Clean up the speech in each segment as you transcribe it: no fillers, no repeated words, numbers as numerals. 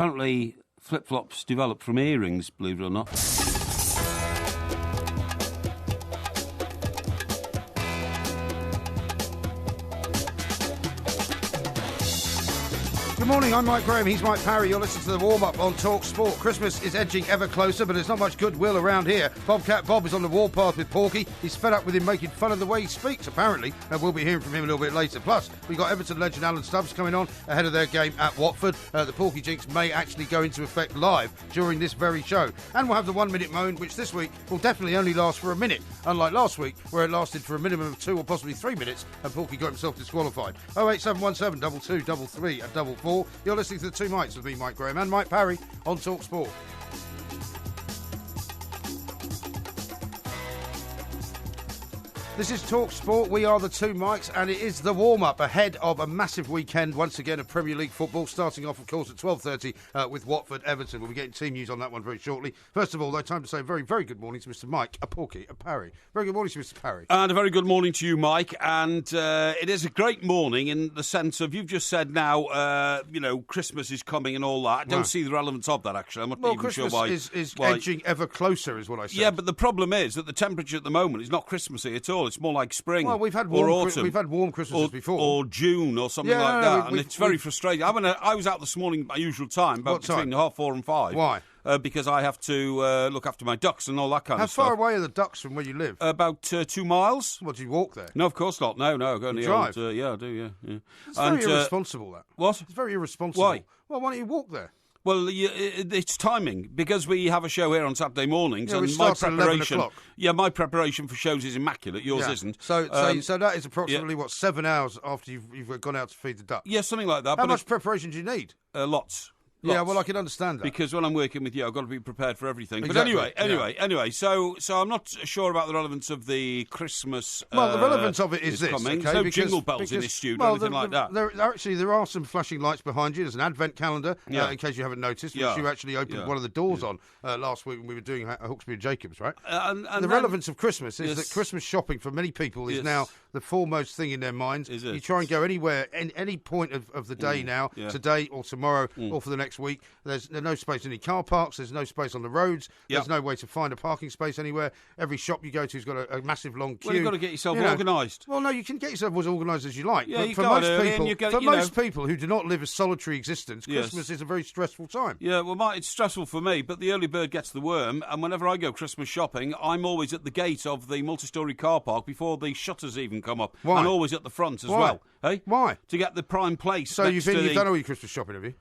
Apparently, flip-flops developed from earrings, believe it or not. Good morning, I'm Mike Graham, he's Mike Parry. You're listening to the warm-up on Talk Sport. Christmas is edging ever closer, but there's not much goodwill around here. Bobcat Bob is on the warpath with Porky. He's fed up with him making fun of the way he speaks, apparently. And we'll be hearing from him a little bit later. Plus, we've got Everton legend Alan Stubbs coming on ahead of their game at Watford. The Porky Jinx may actually go into effect live during this very show. And we'll have the 1 minute moan, which this week will definitely only last for a minute, unlike last week, where it lasted for a minimum of 2 or possibly 3 minutes, and Porky got himself disqualified. 08717 22 33 and 44. You're listening to the Two Mics with me, Mike Graham, and Mike Parry on Talk Sport. This is Talk Sport. We are the Two Mics, and it is the warm-up ahead of a massive weekend, once again, of Premier League football, starting off, of course, at 12:30 with Watford Everton. We'll be getting team news on that one very shortly. First of all, though, time to say a very, very good morning to Mr. Mike, a Porky, a Parry. Very good morning to Mr. Parry. And a very good morning to you, Mike. And it is a great morning in the sense of, you've just said now, Christmas is coming and all that. I don't see the relevance of that, actually. I'm not even Christmas sure why. is edging ever closer, is what I said. Yeah, but the problem is that the temperature at the moment is not Christmassy at all. It's more like spring. Well, we've had warm Christmases before, or June, or something like that, and it's very frustrating. I was out this morning at my usual time, about between 4:30 and 5. Why? Because I have to look after my ducks and all that kind of stuff. How far away are the ducks from where you live? About 2 miles. What, do you walk there? No, of course not. No, I go on the drive? yeah, I do. Yeah. It's very irresponsible. That. What? It's very irresponsible. Why? Well, why don't you walk there? Well, it's timing, because we have a show here on Saturday mornings, and my preparation. My preparation for shows is immaculate. Yours isn't. So that is approximately 7 hours after you've gone out to feed the duck. Yeah, something like that. How much preparation do you need? Lots. Yeah, well, I can understand that. Because when I'm working with you, I've got to be prepared for everything. Exactly. But anyway, so I'm not sure about the relevance of the Christmas. Well, the relevance of it is this. Coming. Okay, no jingle bells in this studio or anything like that. There are some flashing lights behind you. There's an advent calendar, in case you haven't noticed, which you actually opened one of the doors on last week when we were doing Hawksby and Jacobs, right? And the relevance of Christmas is that Christmas shopping for many people is now the foremost thing in their minds. You try and go anywhere, any point of the day now, today or tomorrow or for the next week. There's no space in any car parks. There's no space on the roads. There's no way to find a parking space anywhere. Every shop you go to has got a massive long queue. Well, you've got to get yourself organised. Well, no, you can get yourself as organised as you like. Yeah, but for most people who do not live a solitary existence, Christmas is a very stressful time. Yeah, well, it's stressful for me, but the early bird gets the worm, and whenever I go Christmas shopping, I'm always at the gate of the multi-storey car park before the shutters even come up. Why? And always at the front as well. Hey? Why? To get the prime place. So you've done all your Christmas shopping, have you?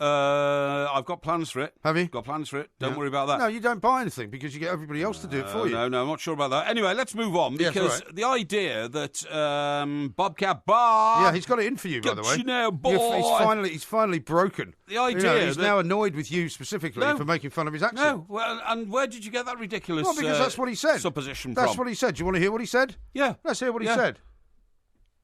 I've got plans for it. Have you? Got plans for it. Don't worry about that. No, you don't buy anything because you get everybody else to do it for you. No, I'm not sure about that. Anyway, let's move on, because the idea that Bobcat Bob... Yeah, he's got it in for you, by the way. He's finally broken. The idea he's now annoyed with you specifically for making fun of his accent. No, well, and where did you get that ridiculous because that's what he said. Supposition That's from? what he said. Do you want to hear what he said? Yeah. Let's hear what he said.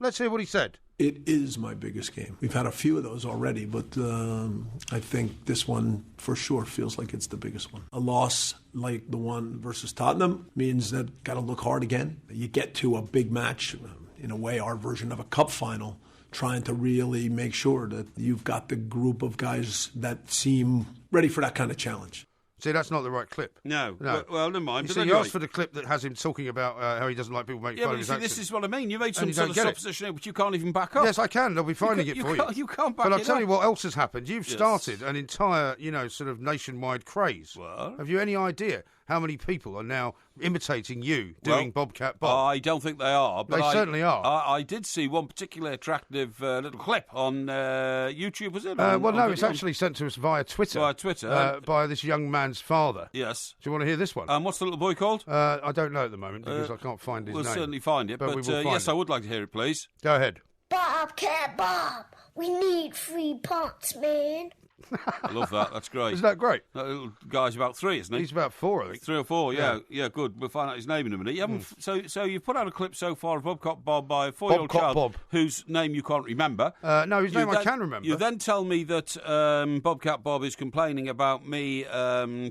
Let's hear what he said. It is my biggest game. We've had a few of those already, but I think this one for sure feels like it's the biggest one. A loss like the one versus Tottenham means that got to look hard again. You get to a big match, in a way our version of a cup final, trying to really make sure that you've got the group of guys that seem ready for that kind of challenge. See, that's not the right clip. No. Well, never mind. You asked for the clip that has him talking about how he doesn't like people making fun of his accent. This is what I mean. You made some sort of supposition which you can't even back up. Yes, I can. They'll be finding it for you. You can't back it up. But I'll tell you what else has happened. You've started an entire, sort of nationwide craze. What? Have you any idea how many people are now imitating you doing Bobcat Bob? I don't think they are. But they certainly are. I did see one particularly attractive little clip on YouTube, was it? It's actually sent to us via Twitter. Via Twitter. By this young man's father. Yes. Do you want to hear this one? What's the little boy called? I don't know at the moment because I can't find his name. We'll certainly find it. But yes, I would like to hear it, please. Go ahead. Bobcat Bob, we need 3 pots, man. I love that. That's great. Isn't that great? That little guy's about 3, isn't he? He's about 4, I think. 3 or 4, yeah, good. We'll find out his name in a minute. You haven't, so you've put out a clip so far of Bobcat Bob by a 4-year-old child whose name you can't remember. No, his name I can remember. You then tell me that Bobcat Bob is complaining about me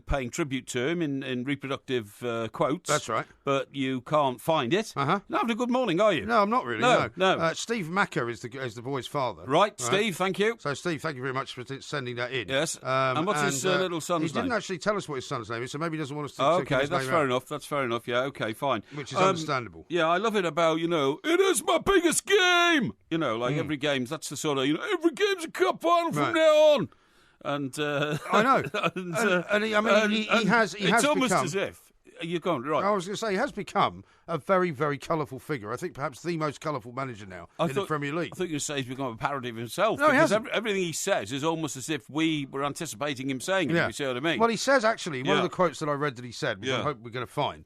paying tribute to him in reproductive quotes. That's right. But you can't find it. Uh-huh. Not having a good morning, are you? No, I'm not really. No. Steve Macker is the boy's father. Right, Steve, thank you. So, Steve, thank you very much for sending sending that in. Yes. And what's his little son's name? He didn't actually tell us what his son's name is, so maybe he doesn't want us to Okay, give his that's name fair out. enough. That's fair enough. Yeah, okay, fine. Which is understandable. Yeah, I love it about, it is my biggest game. Every game's, that's the sort of, every game's a cup final from now on. And I know. He has it's almost become, as if you're going right. I was going to say he has become a very, very colourful figure. I think perhaps the most colourful manager now in the Premier League. I thought you were saying he's become a parody of himself. No, he because hasn't. everything he says is almost as if we were anticipating him saying it. Yeah. You see what I mean? Well, he says actually one Yeah. of the quotes that I read that he said, which I Yeah. hope we're going to find,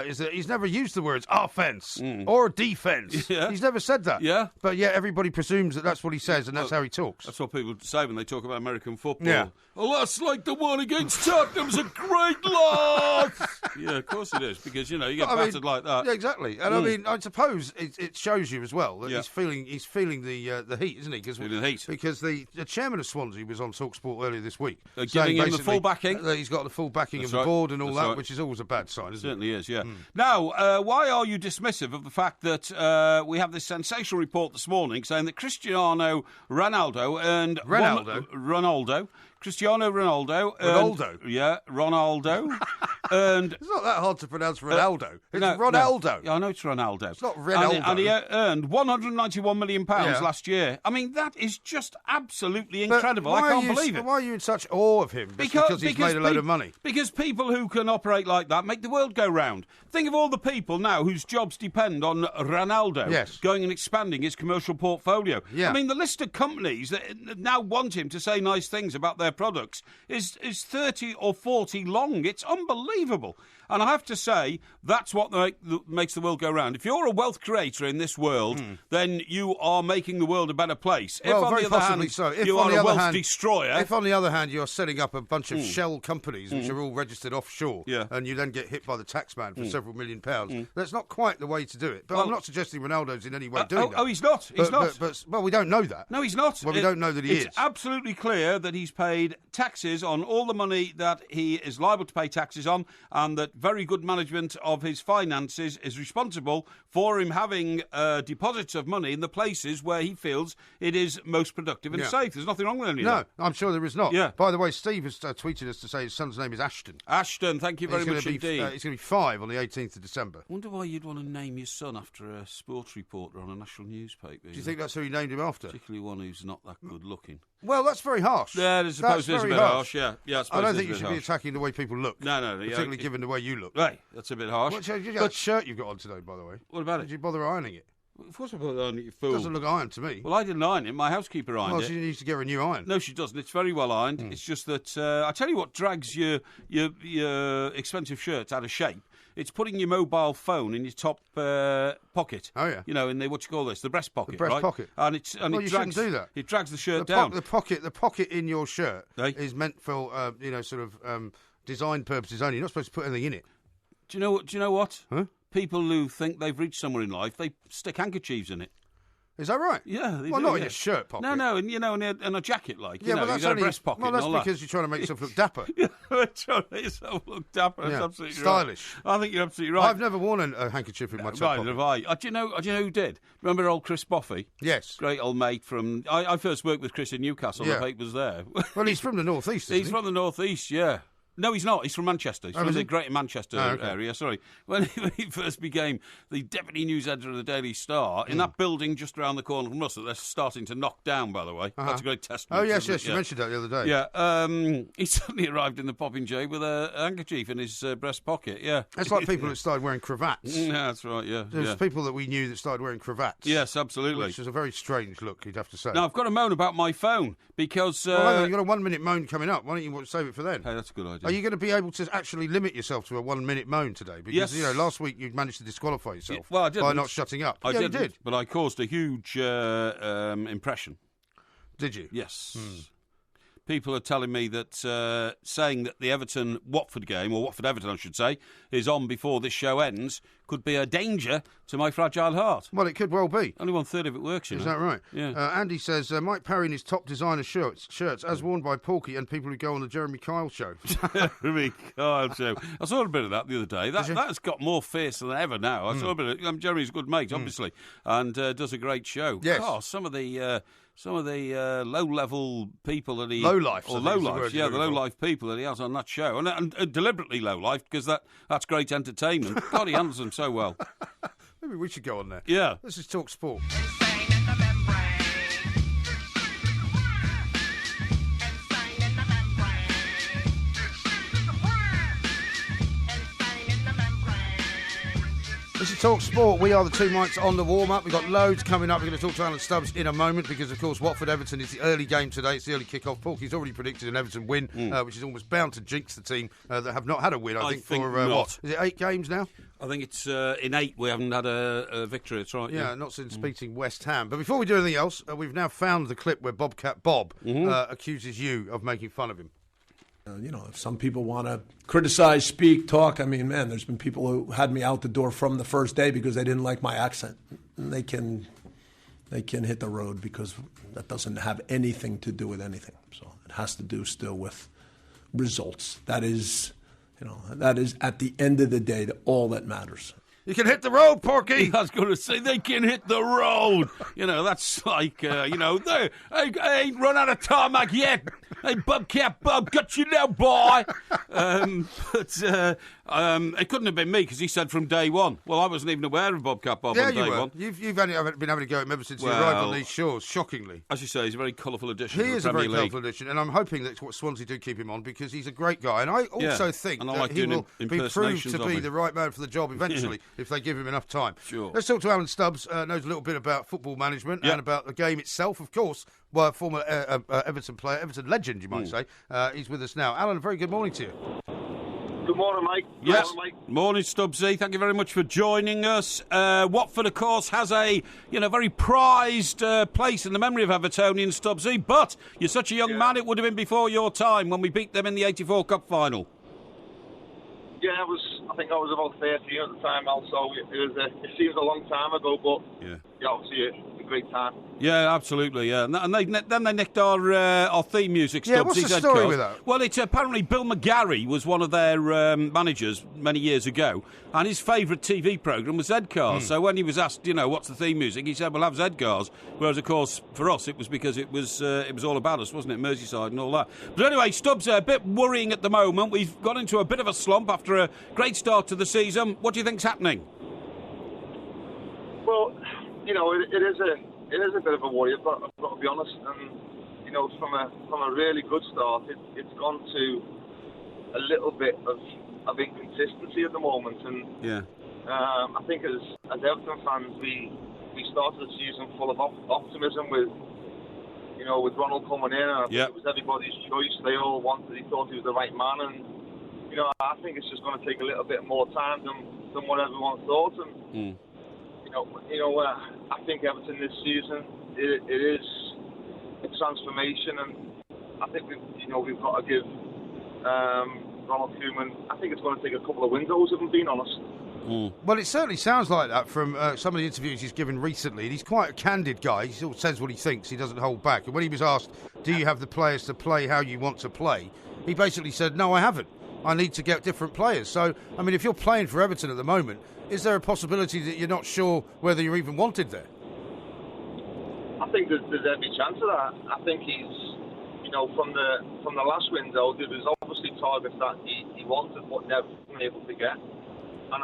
is that he's never used the words offence or defence. Yeah. He's never said that. Yeah. But yet everybody presumes that that's what he says and that's how he talks. That's what people say when they talk about American football. Yeah. Oh, that's like the one against Tottenham's a great loss. Yeah, of course it is, because, you get battered like that. Yeah, exactly. And I mean, I suppose it shows you as well that Yeah. he's feeling the heat, isn't he? Feeling the heat. Because the chairman of Swansea was on TalkSport earlier this week. Giving saying him the basically full backing. that he's got the full backing That's of the right. board and all That's that, right. which is always a bad sign, isn't it? Certainly is, yeah. Now, why are you dismissive of the fact that we have this sensational report this morning saying that Cristiano Ronaldo earned... Cristiano Ronaldo. Ronaldo? Yeah, Ronaldo. earned... It's not that hard to pronounce Ronaldo. It's No, Ronaldo. No. Yeah, I know it's Ronaldo. It's not Ronaldo. And he earned £191 million Yeah. last year. I mean, that is just absolutely incredible. I can't believe it. Why are you in such awe of him? Because he's made a load of money. Because people who can operate like that make the world go round. Think of all the people now whose jobs depend on Ronaldo going and expanding his commercial portfolio. Yeah. I mean, the list of companies that now want him to say nice things about their products is 30 or 40 long. It's unbelievable. And I have to say, that's what makes the world go round. If you're a wealth creator in this world, then you are making the world a better place. Well, if, on very the other possibly hand, so. If you on are the a other wealth hand- destroyer... If, on the other hand, you're setting up a bunch of shell companies which are all registered offshore, and you then get hit by the taxman for several £1 million, that's not quite the way to do it. But I'm not suggesting Ronaldo's in any way doing that. Oh, he's not. He's not. But we don't know that. No, he's not. Well, we don't know that he is. It's absolutely clear that he's paid taxes on all the money that he is liable to pay taxes on, and that very good management of his finances is responsible for him having deposits of money in the places where he feels it is most productive and safe. There's nothing wrong with any of that. No, I'm sure there is not. Yeah. By the way, Steve has tweeted us to say his son's name is Ashton. Ashton, thank you very much indeed. He's going to be 5 on the 18th of December. I wonder why you'd want to name your son after a sports reporter on a national newspaper. Do you think that's who he named him after? Particularly one who's not that good looking. Well, that's very harsh. Yeah, I suppose it is a bit harsh, yeah. I don't think you should be attacking the way people look. No. Particularly given the way you look. Right, that's a bit harsh. What shirt you've got on today, by the way? What about Did you bother ironing it? Of course I put it on, you fool. It doesn't look ironed to me. Well, I didn't iron it. My housekeeper ironed it. Well, she needs to get her a new iron. No, she doesn't. It's very well ironed. It's just that I tell you what drags your expensive shirts out of shape. It's putting your mobile phone in your top pocket. Oh yeah. In the the breast pocket. The breast right? pocket. And you drags, shouldn't do that. It drags the shirt down. The pocket in your shirt is meant for design purposes only. You're not supposed to put anything in it. Do you know what? Huh? People who think they've reached somewhere in life, they stick handkerchiefs in it. Is that right? Yeah. Well, not in your shirt pocket. No, and in a jacket like. Yeah, but that's you got only a breast pocket. Well, that's and all because you're trying to make yourself look dapper. Trying to make yourself look dapper. That's absolutely stylish. Right. I think you're absolutely right. I've never worn a handkerchief in my top Neither pocket. have I. Do you know who did? Remember old Chris Boffey? Yes. Great old mate from... I first worked with Chris in Newcastle. Yeah. The papers there. Well, he's from the North East, isn't He's from the North East, yeah. No, he's not. He's from Manchester. He's from the Greater Manchester area, sorry. When he first became the deputy news editor of the Daily Star, in that building just around the corner from us that they're starting to knock down, by the way. That's a great testament. Oh, yes, you mentioned that the other day. Yeah, he suddenly arrived in the Popinjay with a handkerchief in his breast pocket, yeah. It's like people that started wearing cravats. Yeah, that's right, yeah. There's people that we knew that started wearing cravats. Yes, absolutely. Which is a very strange look, you'd have to say. Now, I've got to moan about my phone, because... Well, hang on, you've got a 1 minute moan coming up. Why don't you save it for then? Hey, that's a good idea. Are you going to be able to actually limit yourself to a 1 minute moan today? Because, last week you managed to disqualify yourself I didn't. by not shutting up. I you did. But I caused a huge impression. Did you? Yes. People are telling me that saying that the Everton-Watford game, or Watford-Everton I should say, is on before this show ends could be a danger to my fragile heart. Well, it could well be. Only 1/3 of it works, you know. Is that right? Yeah. Andy says, Mike Parry in his top designer shirts as worn by Porky and people who go on the Jeremy Kyle show. Jeremy Kyle show. I saw a bit of that the other day. That's got more face than ever now. I saw a bit of Jeremy's a good mate, obviously, and does a great show. Yes. Oh, some of the low-level people that he... Low-life. Or low-life, the low-life people that he has on that show. And deliberately low-life, because that's great entertainment. God, he handles them so well. Maybe we should go on there. Yeah. Let's just talk sport. This is Talk Sport. We are the two mics on the warm-up. We've got loads coming up. We're going to talk to Alan Stubbs in a moment because, of course, Watford-Everton is the early game today. It's the early kick-off. Porky's already predicted an Everton win, which is almost bound to jinx the team that have not had a win, I think for, not. what? Is it 8 games now? I think it's in 8 we haven't had a victory. That's right. Yeah, not since beating West Ham. But before we do anything else, we've now found the clip where Bobcat Bob accuses you of making fun of him. If some people want to criticize, speak, talk, I mean, man, there's been people who had me out the door from the first day because they didn't like my accent. And they can hit the road because that doesn't have anything to do with anything. So it has to do still with results. That is at the end of the day all that matters. You can hit the road, Porky. I was going to say they can hit the road. That's like, they ain't run out of tarmac yet. Hey, Bobcat Bob, got you now, boy. But it couldn't have been me because he said from day one. Well, I wasn't even aware of Bobcat Bob on day one. You've only been having a go at him ever since he arrived on these shores, shockingly. As you say, he's a very colourful addition. He is a very colourful addition, and I'm hoping that's what Swansea do keep him on because he's a great guy. And I also think that he will be proved to be the right man for the job eventually if they give him enough time. Sure. Let's talk to Alan Stubbs, knows a little bit about football management and about the game itself, of course. Well, former Everton player, Everton legend, you might say. He's with us now. Alan, a very good morning to you. Good morning, Mike. Yes. Morning, Stubbsy. Thank you very much for joining us. Watford, of course, has a very prized place in the memory of Evertonian, Stubbsy. But you're such a young man; it would have been before your time when we beat them in the '84 Cup final. Yeah, I think I was about 13 at the time. Also, it seems a long time ago, but obviously a great time. Yeah, absolutely. Yeah, and they nicked our theme music. Stubbs. Yeah, what's the story with that? Well, it's apparently Bill McGarry was one of their managers many years ago, and his favourite TV programme was Z-Cars. So when he was asked, what's the theme music, he said, "We'll have Z-Cars." Whereas, of course, for us, it was because it was all about us, wasn't it? Merseyside and all that. But anyway, Stubbs, a bit worrying at the moment. We've got into a bit of a slump after a great start to the season. What do you think's happening? Well, it is a bit of a worry. I've got to be honest. And from a really good start, it's gone to a little bit of inconsistency at the moment. And I think as Everton fans, we started the season full of optimism with Ronald coming in. And I think it was everybody's choice. They all he thought he was the right man. And I think it's just going to take a little bit more time than what everyone thought. And I think Everton this season it is a transformation, and I think we've got to give Ronald Koeman. I think it's going to take a couple of windows, if I'm being honest. Well, it certainly sounds like that from some of the interviews he's given recently. And he's quite a candid guy. He sort of says what he thinks. He doesn't hold back. And when he was asked, "Do you have the players to play how you want to play?" he basically said, "No, I haven't. I need to get different players." So, I mean, if you're playing for Everton at the moment, is there a possibility that you're not sure whether you're even wanted there? I think there's every chance of that. I think he's, from the last window, there was obviously targets that he wanted but never been able to get. And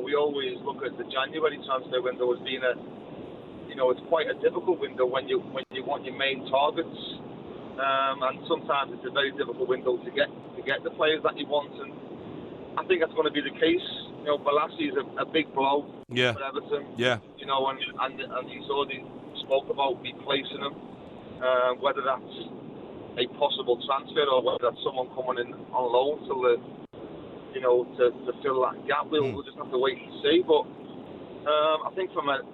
we always look at the January transfer window as being it's quite a difficult window when you want your main targets. And sometimes it's a very difficult window to get the players that you want, and I think that's going to be the case. Balassi is a big blow for Everton. Yeah. And he's already spoke about replacing him, whether that's a possible transfer or whether that's someone coming in on loan to fill that gap. We'll just have to wait and see. But I think from an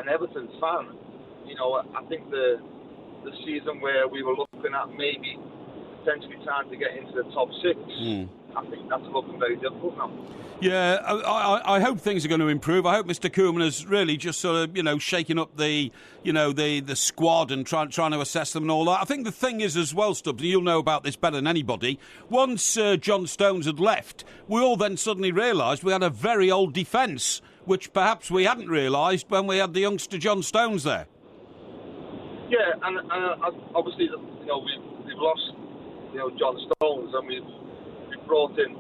Everton fan, I think the season where we were looking at maybe potentially trying to get into the top 6, I think that's looking very difficult now. Yeah, I hope things are going to improve. I hope Mr. Koeman has really just sort of, shaking up the squad and trying to assess them and all that. I think the thing is as well, Stubbs, and you'll know about this better than anybody, once John Stones had left, we all then suddenly realised we had a very old defence, which perhaps we hadn't realised when we had the youngster John Stones there. Yeah, and obviously, we've lost, John Stones, and we've brought in,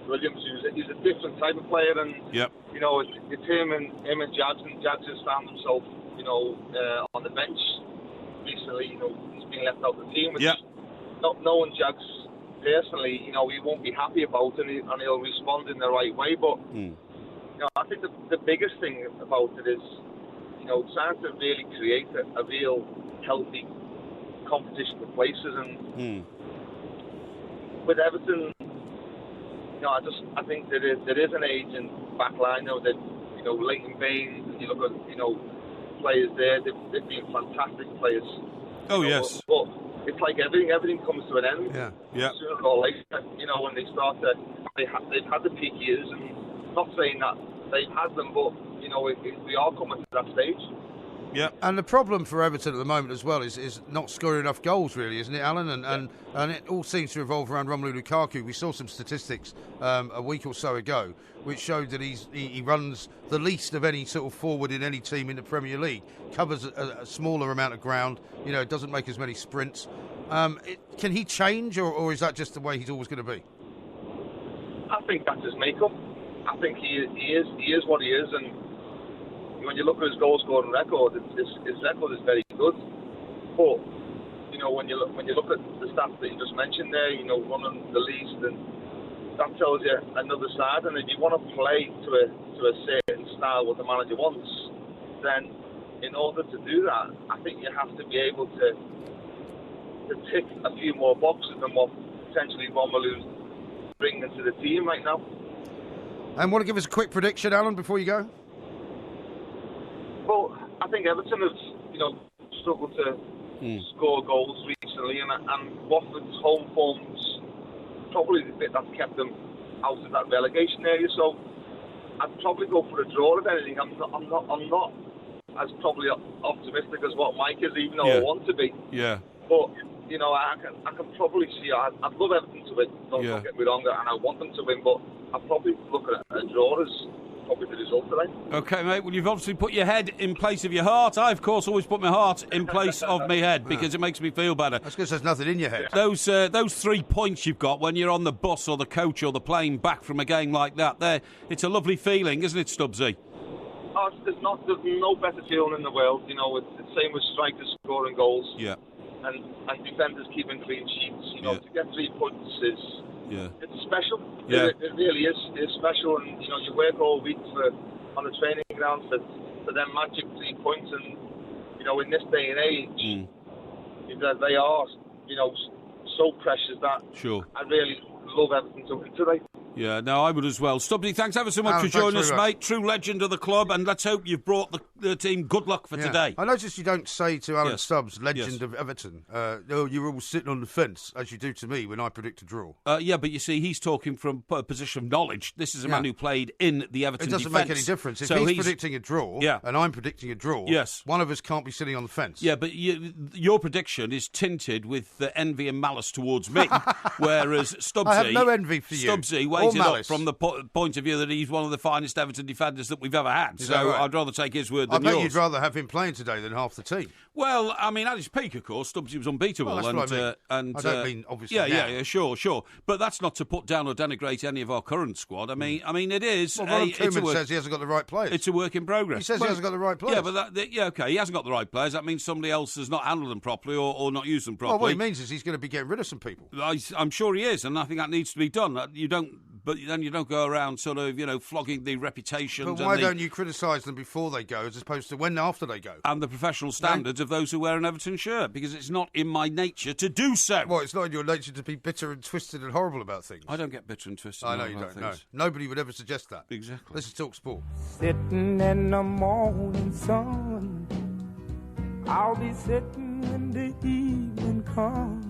Williams, who's a different type of player, and yep. It's him and Jags, and Jags has found himself, on the bench recently. He's been left out of the team, which not knowing Jags personally, he won't be happy about, and he'll respond in the right way. But I think the biggest thing about it is, trying to really create a real healthy competition for places, and with Everton, I think there is an aging back line. That Leighton Baines, you look at players there. They've been fantastic players. Oh yes. But it's like everything comes to an end. Yeah. Sooner or later, when they start to, they've had the peak years, and not saying that they've had them, but we are coming to that stage. Yeah, and the problem for Everton at the moment as well is not scoring enough goals, really, isn't it, Alan? And it all seems to revolve around Romelu Lukaku. We saw some statistics a week or so ago which showed that he runs the least of any sort of forward in any team in the Premier League, covers a smaller amount of ground, doesn't make as many sprints. Can he change, or is that just the way he's always going to be? I think that's his makeup. I think he is what he is, and when you look at his goal scoring record, his record is very good. But when you look at the stats that you just mentioned there, running the least, and that tells you another side. And if you want to play to a certain style what the manager wants, then in order to do that, I think you have to be able to tick a few more boxes than what potentially Romelu's bringing to the team right now. And want to give us a quick prediction, Alan, before you go? Well, I think Everton has, struggled to score goals recently, and Watford's home form's probably the bit that's kept them out of that relegation area. So I'd probably go for a draw if anything. I'm not as probably optimistic as what Mike is, even though I want to be. Yeah. But I can probably see. I'd love Everton to win. Don't get me wrong, and I want them to win. But I'd probably look at a draw as probably the result today. OK, mate. Well, you've obviously put your head in place of your heart. I, of course, always put my heart in place of my head because it makes me feel better. That's because there's nothing in your head. Those 3 points you've got when you're on the bus or the coach or the plane back from a game like that, it's a lovely feeling, isn't it, Stubbsy? Oh, there's no better feeling in the world. It's the same with strikers scoring goals. Yeah. And defenders keeping clean sheets. To get 3 points is... Yeah. It's special. Yeah. It really is. It's special, and you work all week on the training ground for them magic 3 points, and in this day and age, they are so precious that I really love Everton to win today. Yeah, no, I would as well. Stubbsy, thanks ever so much for joining us, mate. True legend of the club, and let's hope you've brought the team good luck for today. I noticed you don't say to Alan Stubbs, legend of Everton, you're all sitting on the fence, as you do to me when I predict a draw. Yeah, but you see, he's talking from a position of knowledge. This is a man who played in the Everton defence. It doesn't make any difference. If he's predicting a draw and I'm predicting a draw, one of us can't be sitting on the fence. Yeah, but your prediction is tinted with envy and malice towards me, whereas Stubbsy... I have no envy for you. Stubbsy weighted up from the point of view that he's one of the finest Everton defenders that we've ever had. So I'd rather take his word than yours. I bet you'd rather have him playing today than half the team. Well, I mean, at his peak, of course, Stubbsy was unbeatable. Well, that's what I mean. I don't mean, obviously, Yeah, sure. But that's not to put down or denigrate any of our current squad. I mean, it is... Well, Ronald Koeman says he hasn't got the right players. It's a work in progress. He says he hasn't got the right players. Yeah, but OK, he hasn't got the right players. That means somebody else has not handled them properly or not used them properly. Well, what he means is he's going to be getting rid of some people. I'm sure he is, and I think that needs to be done. But then you don't go around sort of, flogging the reputations. But why don't you criticise them before they go as opposed to after they go? And the professional standards of those who wear an Everton shirt, because it's not in my nature to do so. Well, it's not in your nature to be bitter and twisted and horrible about things. I don't get bitter and twisted. I know you don't. No, nobody would ever suggest that. Exactly. This is Talk Sport. Sitting in the morning sun, I'll be sitting when the evening comes.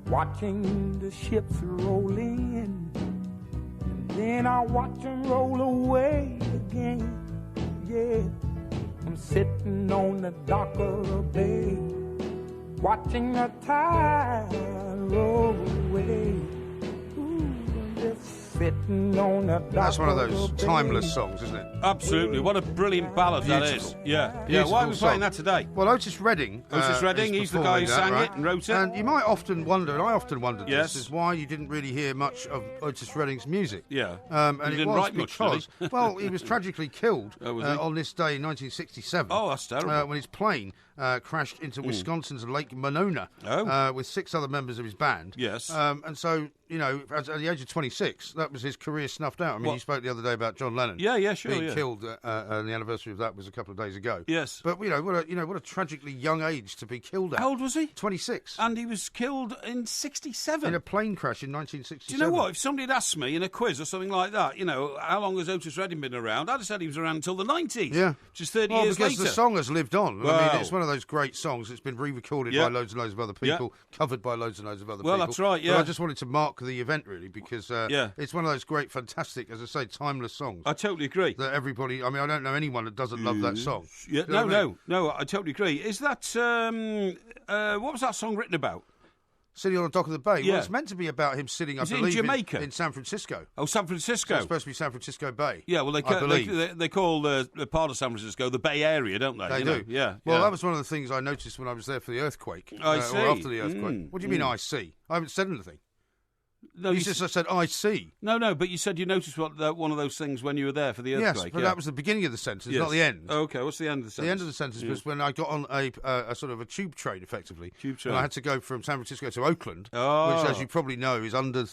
watching the ships roll in, and then I watch them roll away again. Yeah, I'm sitting on the dock of the bay, watching the tide roll away. Ooh, I'm just sitting on the dock. That's one of the those bay. timeless songs, isn't it? Absolutely. What a brilliant ballad that is. Beautiful. Yeah. Yeah. Beautiful Why are we playing song. that today? Well, Otis Redding. Otis Redding, is he's the guy who performing sang that, it and wrote it. And you might often wonder, and I often wondered Yes. this, is why you didn't really hear much of Otis Redding's music. Yeah. And He it didn't was write much, did because, he? well, he was tragically killed Oh, was he? on this day in 1967. Oh, that's terrible. When his plane crashed into Wisconsin's Lake Monona with 6 other members of his band. Yes. And so, you know, at the age of 26, that was his career snuffed out. I mean, you spoke the other day about John Lennon. Yeah, sure, being yeah. killed, and the anniversary of that was a couple of days ago. Yes. But what a tragically young age to be killed at. How old was he? 26. And he was killed in 67. In a plane crash in 1967. Do you know what? If somebody had asked me in a quiz or something like that, you know, how long has Otis Redding been around? I'd have said he was around until the 90s. Yeah. Which is 30 Well, years because later. the song has lived on. I Wow. mean, it's one of those great songs. It's been re-recorded Yeah. by loads and loads of other people, covered by loads and loads of other Well, people. that's right, But yeah. I just wanted to mark the event, really, because it's one of those great, fantastic, as I say, timeless songs. I totally agree. That everybody, I mean, I don't know anyone that doesn't love that song. Yeah, Do you know what I mean? no, I totally agree. Is that, what was that song written about? Sitting on the dock of the bay. Yeah. Well, it's meant to be about him sitting, I Is it in believe, Jamaica? in San Francisco. Oh, San Francisco. So it's supposed to be San Francisco Bay. Yeah, well, I believe. they call the part of San Francisco the Bay Area, don't they? They You do. know? Yeah. Well, yeah. that was one of the things I noticed when I was there for the earthquake. I see. Or after the earthquake. What do you mean, I see? I haven't said anything. No, You you just said, I see. No, but you said you noticed one of those things when you were there for the earthquake. Yes, but yeah. that was the beginning of the sentence, Yes. not the end. Okay, what's the end of the sentence? The end of the sentence was when I got on a sort of a tube train, effectively. Tube train. And I had to go from San Francisco to Oakland, Oh. which, as you probably know, is under the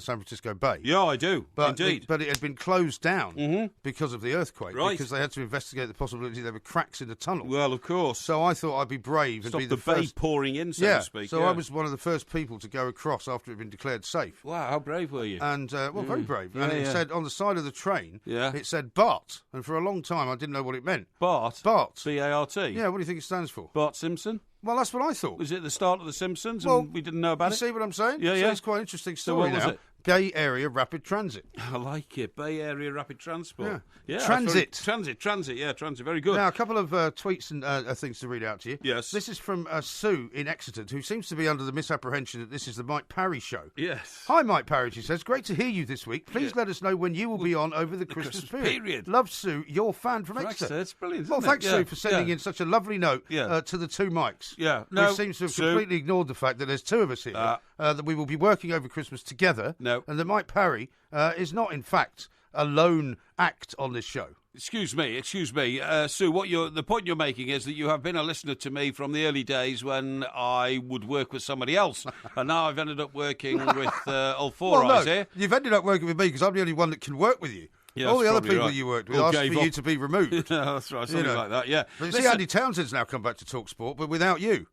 San Francisco Bay. Yeah, I do. But Indeed. but it had been closed down because of the earthquake, Right. because they had to investigate the possibility there were cracks in the tunnel. Well, of course. So I thought I'd be brave and Stop be the the bay first. pouring in, so Yeah, to speak. so yeah. I was one of the first people to go across after it had been declared safe. Wow, how brave were you? And, very brave. Yeah, and it yeah. said on the side of the train, Yeah. it said Bart. And for a long time, I didn't know what it meant. Bart? Bart. B-A-R-T? Yeah, what do you think it stands for? Bart Simpson? Well, that's what I thought. Was it the start of The Simpsons Well, and we didn't know about You it? see what I'm saying? Yeah, So yeah. it's quite an interesting So story what was now. it? Gay Area Rapid Transit. I like it. Bay Area Rapid Transport. Yeah. Transit. Transit, yeah, transit. Very good. Now, a couple of tweets and things to read out to you. Yes. This is from Sue in Exeter, who seems to be under the misapprehension that this is the Mike Parry show. Yes. Hi, Mike Parry, she says. Great to hear you this week. Please let us know when you will be on over the Christmas period. Love, Sue, your fan from Exeter. It's brilliant, Well, isn't thanks, it? Sue, for sending in such a lovely note to the two Mikes. Yeah. Who No, seems to have Sue. completely ignored the fact that there's two of us here, that we will be working over Christmas together, No. and that Mike Parry is not, in fact, a lone act on this show. Excuse me. Sue, the point you're making is that you have been a listener to me from the early days when I would work with somebody else, and now I've ended up working with all four eyes here. You've ended up working with me because I'm the only one that can work with you. Yeah, all the that's other probably people right. you worked with All asked for gave you up. to be removed. Yeah, that's right, something like that, yeah. But see, Andy Townsend's now come back to talk sport, but without you.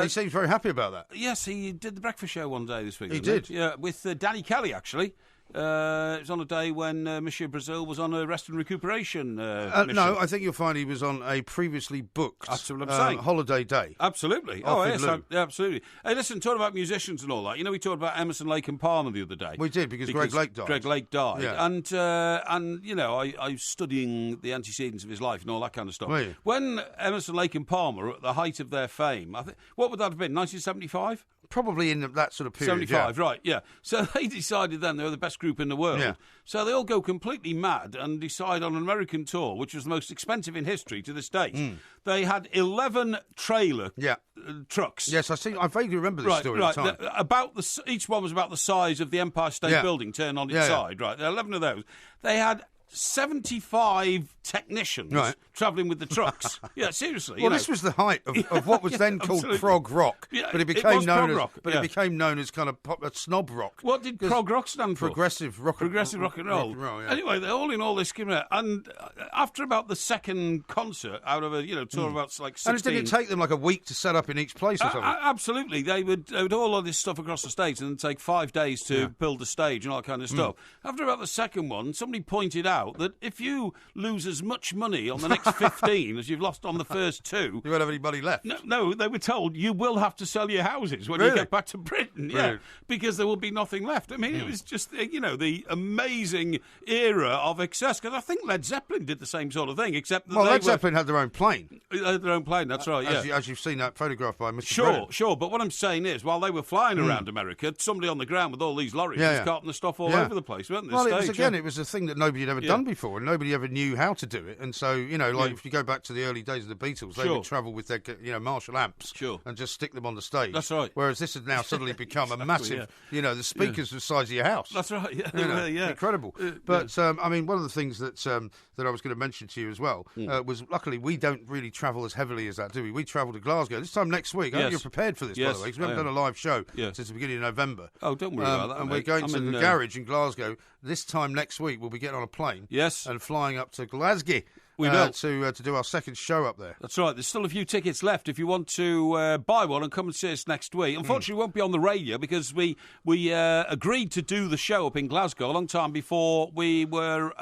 He seems very happy about that. Yes, he did the breakfast show one day this week. He didn't did. Yeah, with Danny Kelly, actually. It was on a day when Monsieur Brazil was on a rest and recuperation mission. No, I think you'll find he was on a previously booked That's what I'm saying. holiday day. Absolutely. Off in Yes, lieu. absolutely. Hey, listen, talking about musicians and all that, you know, we talked about Emerson, Lake and Palmer the other day. We did, because Greg Lake died. Greg Lake died. Yeah. And you know, I was studying the antecedents of his life and all that kind of stuff. Were you? When Emerson, Lake and Palmer were at the height of their fame, I think, what would that have been, 1975? Probably in that sort of period. 75, yeah. right, yeah. So they decided then they were the best group in the world. Yeah. So they all go completely mad and decide on an American tour, which was the most expensive in history to this date. They had 11 trailer trucks. Yes, I vaguely remember this story at the time. Each one was about the size of the Empire State Building turned on its side. Right, there are 11 of those. They had 75 technicians travelling with the trucks. Yeah, seriously. Well, this was the height of what was then called absolutely. prog rock, Yeah, but it it became was known prog as rock, it became known as kind of snob rock. What did prog rock stand for? Progressive rock and roll. roll. Yeah. Anyway, they're all in all this schema, and after about the second concert out of a tour of about like 16. And it didn't take them like a week to set up in each place or something. Absolutely, they would all of this stuff across the stage and then take 5 days to build the stage and all that kind of stuff. After about the second one, somebody pointed out that if you lose as much money on the next 15, as you've lost on the first 2. You won't have any money left. No, they were told you will have to sell your houses when you get back to Britain. Yeah, because there will be nothing left. I mean, it was just, the amazing era of excess. Because I think Led Zeppelin did the same sort of thing, except that Led Zeppelin had their own plane. Their own plane, that's right, yeah. As you've seen that photograph by Mr. Redding. Sure. But what I'm saying is, while they were flying around America, somebody on the ground with all these lorries was carting the stuff all over the place, weren't they? Well, it was a thing that nobody had ever done before, and nobody ever knew how to do it. And so, if you go back to the early days of the Beatles, they would travel with their, Marshall amps and just stick them on the stage. That's right. Whereas this has now suddenly become a massive, the speakers the size of your house. That's right. Yeah, incredible. But one of the things that I was going to mention to you as well was, luckily, we don't really travel as heavily as that, do we? We travel to Glasgow this time next week. I hope you're prepared for this, by the way, because we haven't done a live show since the beginning of November. Oh, don't worry about that. And we're going to the garage in Glasgow this time next week. We'll be getting on a plane and flying up to Glasgow. We will. To do our second show up there. That's right. There's still a few tickets left if you want to buy one and come and see us next week. Unfortunately, we won't be on the radio because we agreed to do the show up in Glasgow a long time before we were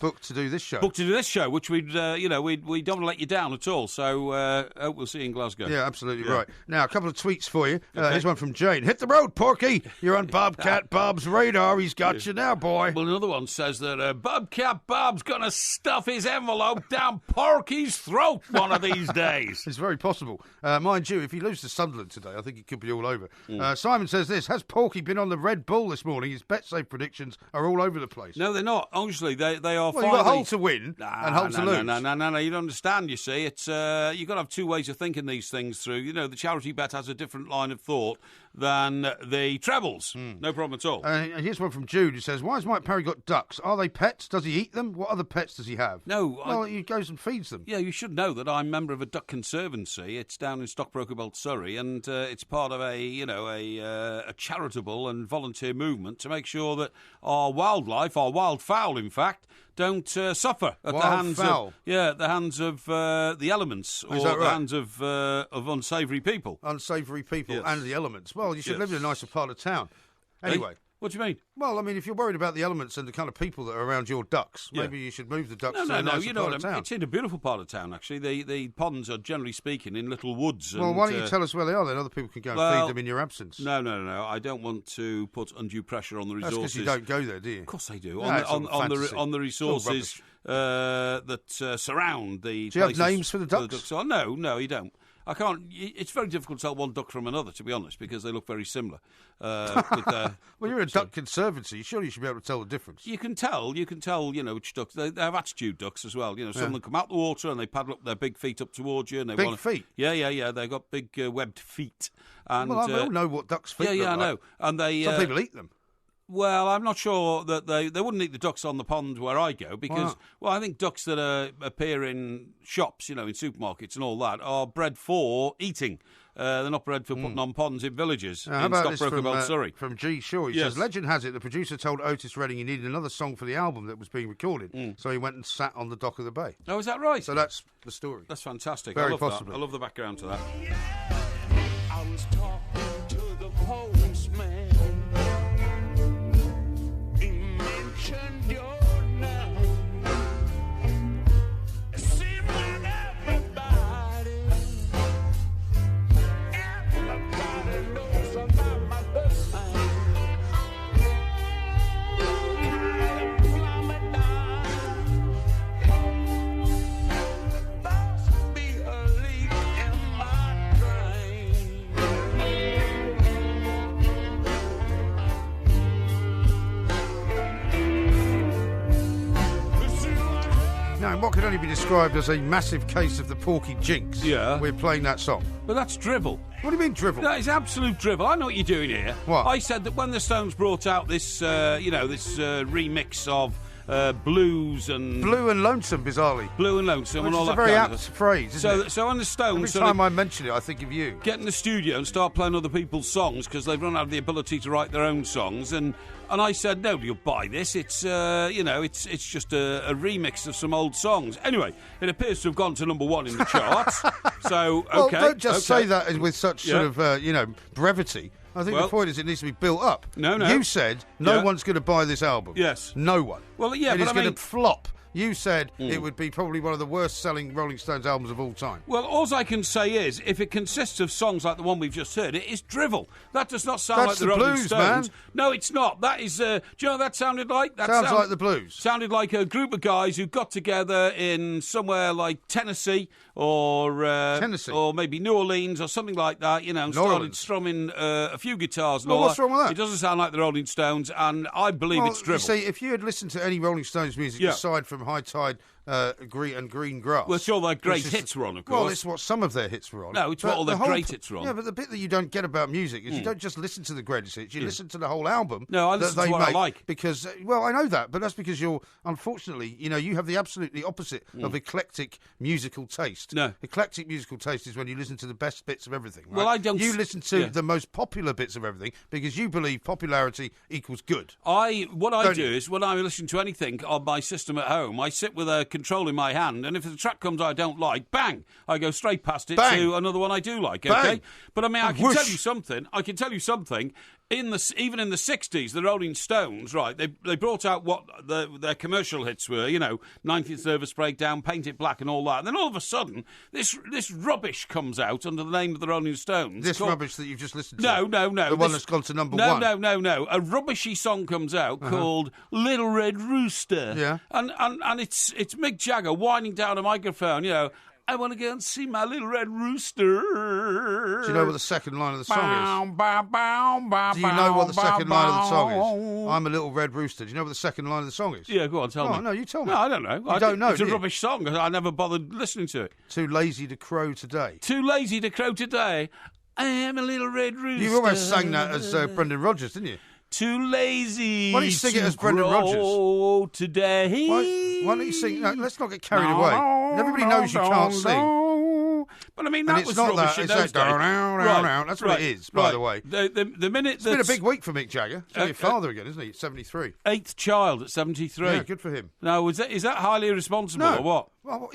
booked to do this show. Which we don't want to let you down at all. So hope we'll see you in Glasgow. Yeah, absolutely right. Now, a couple of tweets for you. Here's one from Jane. Hit the road, Porky. You're on Bobcat Bob's radar. He's got you now, boy. Well, another one says that Bobcat Bob's going to stuff his envelope down Porky's throat one of these days. It's very possible. Mind you, if he loses to Sunderland today, I think it could be all over. Simon says this: has Porky been on the Red Bull this morning? His bet-safe predictions are all over the place. No, they're not. Honestly, they are. Well, finally... you've got Hull to win and Hull to lose. No. You don't understand. You see, it's you've got to have two ways of thinking these things through. The charity bet has a different line of thought than the trebles. No problem at all. And here's one from Jude who says, why has Mike Parry got ducks? Are they pets? Does he eat them? What other pets does he have? No. Well, he goes and feeds them. Yeah, you should know that I'm a member of a duck conservancy. It's down in Stockbroker Belt, Surrey, and it's part of a charitable and volunteer movement to make sure that our wildlife, our wildfowl, in fact, don't suffer at the hands of the elements or the hands of unsavoury people. Unsavoury people and the elements. Well, you should live in a nicer part of town. Anyway. What do you mean? Well, I mean, if you're worried about the elements and the kind of people that are around your ducks, maybe you should move the ducks to a nicer part of town. It's in a beautiful part of town, actually. The ponds are, generally speaking, in little woods. Well, why don't you tell us where they are, then other people can go and feed them in your absence? No. I don't want to put undue pressure on the resources. That's because you don't go there, do you? Of course I do. On the resources that surround the Do you have names for the ducks? No, you don't. I can't. It's very difficult to tell one duck from another, to be honest, because they look very similar. Well, you're a duck conservancy. Surely you should be able to tell the difference. You can tell. Which ducks. They have attitude ducks as well. Some of them come out the water and they paddle up their big feet up towards you. And they feet? Yeah. They've got big webbed feet. And, well, I all know what ducks' feet look like. I know. And some people eat them. Well, I'm not sure that they wouldn't eat the ducks on the pond where I go because, I think ducks that appear in shops, in supermarkets and all that, are bred for eating. They're not bred for putting on ponds in villages in Stockbroker Belt, Surrey. From G. Shaw, he says, legend has it the producer told Otis Redding he needed another song for the album that was being recorded, so he went and sat on the dock of the bay. Oh, is that right? So that's the story. That's fantastic. Very I love possible. That. I love the background to that. I was talking to the postman. He mentioned your name. It seemed like everybody knows about my best man. Must be a leak in my drain. Now, in what could only be described as a massive case of the Porky jinx, we're playing that song. But that's drivel. What do you mean drivel? That is absolute drivel. I know what you're doing here. What? I said that when the Stones brought out this, remix of blues and... Blue and lonesome, bizarrely. Blue and lonesome Which and all is that a very kind apt of phrase, isn't it? So when the Stones... Every time I mention it, I think of you. Get in the studio and start playing other people's songs because they've run out of the ability to write their own songs and I said, nobody will buy this. It's, it's just a remix of some old songs. Anyway, it appears to have gone to #1 in the charts. So, okay. Well, don't just say that with such sort of, brevity. I think the point is it needs to be built up. No. You said no one's going to buy this album. Yes. No one. Well, yeah, it but is going to flop. You said it would be probably one of the worst-selling Rolling Stones albums of all time. Well, all I can say is, if it consists of songs like the one we've just heard, it is drivel. That does not sound like the Rolling blues, Stones. man. No, it's not. That is, do you know what that sounded like? That Sounds like the blues. Sounded like a group of guys who got together in somewhere like Tennessee or maybe New Orleans or something like that, and started strumming a few guitars and all what's wrong with that? It doesn't sound like the Rolling Stones, and I believe it's drivel. You see, if you had listened to any Rolling Stones music aside from High Tide Green Grass... Well, it's all their great hits were on, of course. Well, it's what some of their hits were on. No, it's what all their great hits were on. Yeah, but the bit that you don't get about music is you don't just listen to the greatest hits, you listen to the whole album. No, I listen to what I like. Because, I know that, but that's because you're, unfortunately, you have the absolutely opposite of eclectic musical taste. No. Eclectic musical taste is when you listen to the best bits of everything, right? Well, I don't... You listen to the most popular bits of everything because you believe popularity equals good. What I do is, when I listen to anything on my system at home, I sit with a control in my hand, and if the track comes I don't like, bang, I go straight past it to another one I do like, okay? Bang. But I mean, I can tell you something. Even in the 60s, the Rolling Stones, right, they brought out what their commercial hits were, 90th Nervous Breakdown, Paint It Black and all that. And then all of a sudden, this rubbish comes out under the name of the Rolling Stones. This rubbish that you've just listened to? No. The one that's gone to number one? No. A rubbishy song comes out called Little Red Rooster. Yeah. And it's Mick Jagger whining down a microphone, I want to go and see my little red rooster. Do you know what the second line of the song is? Do you know what the second line of the song is? I'm a little red rooster. Do you know what the second line of the song is? Yeah, go on, tell me. No, you tell me. No, I don't know. You don't know, It's do a you? rubbish song. I never bothered listening to it. Too lazy to crow today. Too lazy to crow today. I am a little red rooster. You almost sang that as Brendan Rodgers, didn't you? Too lazy. Why don't you sing it as Brendan Rodgers today? Why don't you sing? No, let's not get carried away. Everybody knows you can't sing. But I mean, and that it's was not rubbish that. in It's those that. days. That's what it is, by the way. The minute it's been a big week for Mick Jagger. He's your father again, isn't he? 73. Eighth child at 73. Yeah, good for him. Now, is that highly irresponsible or what? Well,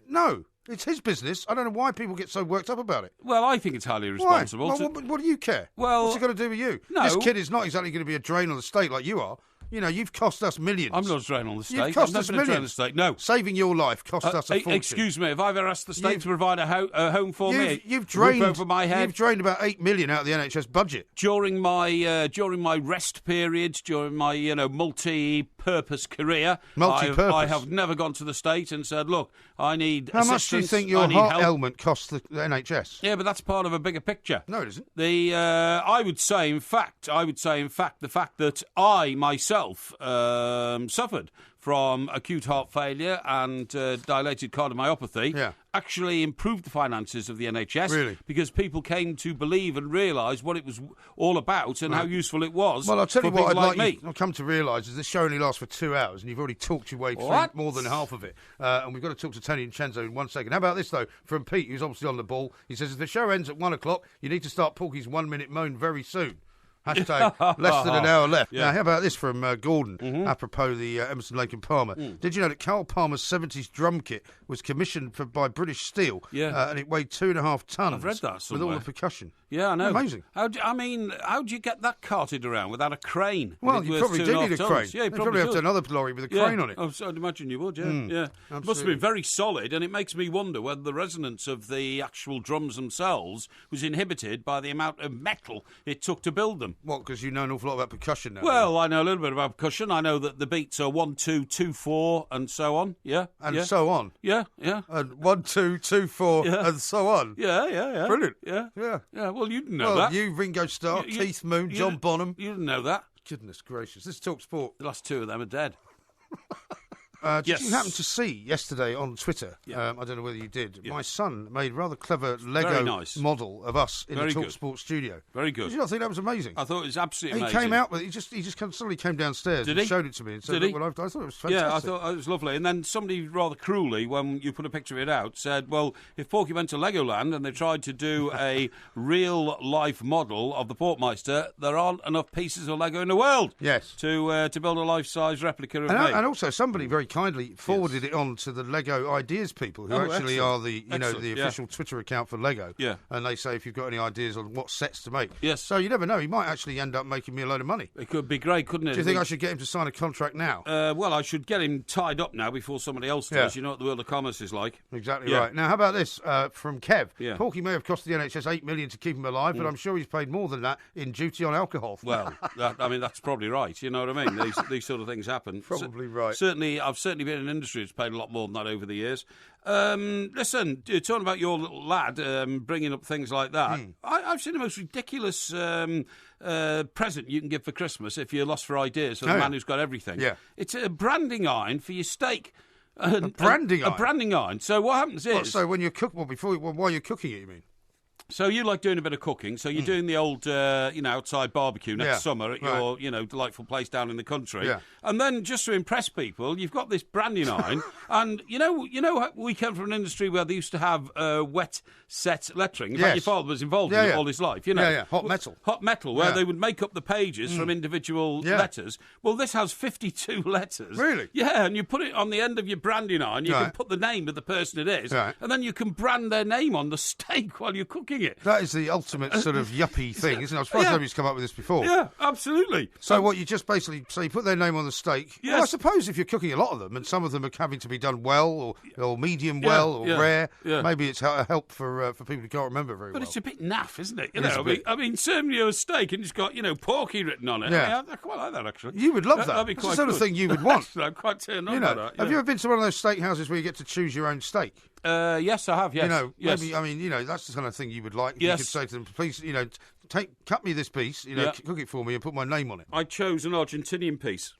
no. It's his business. I don't know why people get so worked up about it. Well, I think it's highly irresponsible. Why? Well, what do you care? Well, what's it got to do with you? No. This kid is not exactly going to be a drain on the state like you are. You've cost us millions. I'm not a drain on the state. You've cost I've us never been a drain on millions. the state. No. Saving your life cost us a fortune. Excuse me, have I ever asked the state to provide a home for me? You've drained over my head. You've drained about $8 million out of the NHS budget during my rest periods, during my multi-purpose career. Multi-purpose. I have never gone to the state and said, look, I need assistance. How much do you think your heart ailment costs the NHS? Yeah, but that's part of a bigger picture. No, it isn't. I would say, in fact, the fact that I myself suffered from acute heart failure and dilated cardiomyopathy actually improved the finances of the NHS. Really? Because people came to believe and realise what it was all about and how useful it was. Well, I'll tell you what I've come to realise is this show only lasts for 2 hours and you've already talked your way through more than half of it. And we've got to talk to Tony and Chenzo in 1 second. How about this, though, from Pete, who's obviously on the ball. He says, if the show ends at 1 o'clock, you need to start Porky's 1 minute moan very soon. Hashtag less than an hour left. Yeah. Now, how about this from Gordon, apropos the Emerson, Lake and Palmer. Did you know that Carl Palmer's 70s drum kit was commissioned by British Steel? Yeah. And it weighed 2.5 tons. I've read that somewhere. With all the percussion. Yeah, I know. Amazing. How do you get that carted around without a crane? Well, you probably do need a crane. Yeah, you probably have to another lorry with a crane on it. I'd imagine you would, yeah. It must have been very solid, and it makes me wonder whether the resonance of the actual drums themselves was inhibited by the amount of metal it took to build them. What, because you know an awful lot about percussion now? Well, I know a little bit about percussion. I know that the beats are 1, 2, 2, 4, and so on. Yeah. And so on. Yeah. And 1, 2, 2, 4, and so on. Yeah. Brilliant. Yeah. Yeah. Well, you didn't know that. You, Ringo Starr, Keith Moon, John Bonham. You didn't know that. Goodness gracious. This is Talk Sport. The last two of them are dead. Did you happen to see yesterday on Twitter, I don't know whether you did, my son made a rather clever Lego model of us in the Talk Sport studio. Very good. Did you not think that was amazing? I thought it was absolutely amazing. He came out with it, he just suddenly came downstairs and showed it to me and said, look what I've done. I thought it was fantastic. Yeah, I thought it was lovely. And then somebody rather cruelly, when you put a picture of it out, said, well, if Porky went to Legoland and they tried to do a real-life model of the Portmeister, there aren't enough pieces of Lego in the world to build a life-size replica of me. And also somebody very kindly forwarded it on to the Lego Ideas people, who actually excellent. are the Excellent, official Twitter account for Lego. Yeah. And they say if you've got any ideas on what sets to make. Yes. So you never know. He might actually end up making me a load of money. It could be great, couldn't it? Do you think I should get him to sign a contract now? Well, I should get him tied up now before somebody else does. You know what the world of commerce is like. Exactly right. Now, how about this from Kev? Yeah. Porky may have cost the NHS $8 million to keep him alive, but I'm sure he's paid more than that in duty on alcohol. Well, that's probably right. You know what I mean? These sort of things happen. Probably right. I've certainly been in an industry that's paid a lot more than that over the years. Listen, you're talking about your little lad bringing up things like that. I've seen the most ridiculous present you can give for Christmas if you're lost for ideas for the man who's got everything. Yeah. It's a branding iron for your steak. A branding iron? A branding iron. So what happens is... So when you cook, while you're cooking it, you mean? So you like doing a bit of cooking. So you're doing the old, outside barbecue next summer at your, delightful place down in the country. Yeah. And then just to impress people, you've got this branding iron. And you know, we come from an industry where they used to have wet set lettering. In fact, your father was involved in it all his life. You know, hot metal. Hot metal, where they would make up the pages from individual letters. Well, this has 52 letters. Really? Yeah, and you put it on the end of your branding iron. You can put the name of the person it is, and then you can brand their name on the steak while you're cooking it. That is the ultimate sort of yuppie thing, isn't it? I'm surprised nobody's come up with this before. Yeah, absolutely. So what you just basically you put their name on the steak. Yes. Well, I suppose if you're cooking a lot of them, and some of them are having to be done well or medium well or rare, maybe it's a help for people who can't remember very well. But it's a bit naff, isn't it? I mean, serving you a steak and it's got Porky written on it. Yeah. I quite like that actually. You would love that. That'd be That's quite the sort of good. thing you would want. I'm quite turned on by that. Have you ever been to one of those steakhouses where you get to choose your own steak? Yes, I have. Yes. Yes. Maybe, I mean, that's the kind of thing you would like. Yes. You could say to them, please, cut me this piece, cook it for me and put my name on it. I chose an Argentinian piece.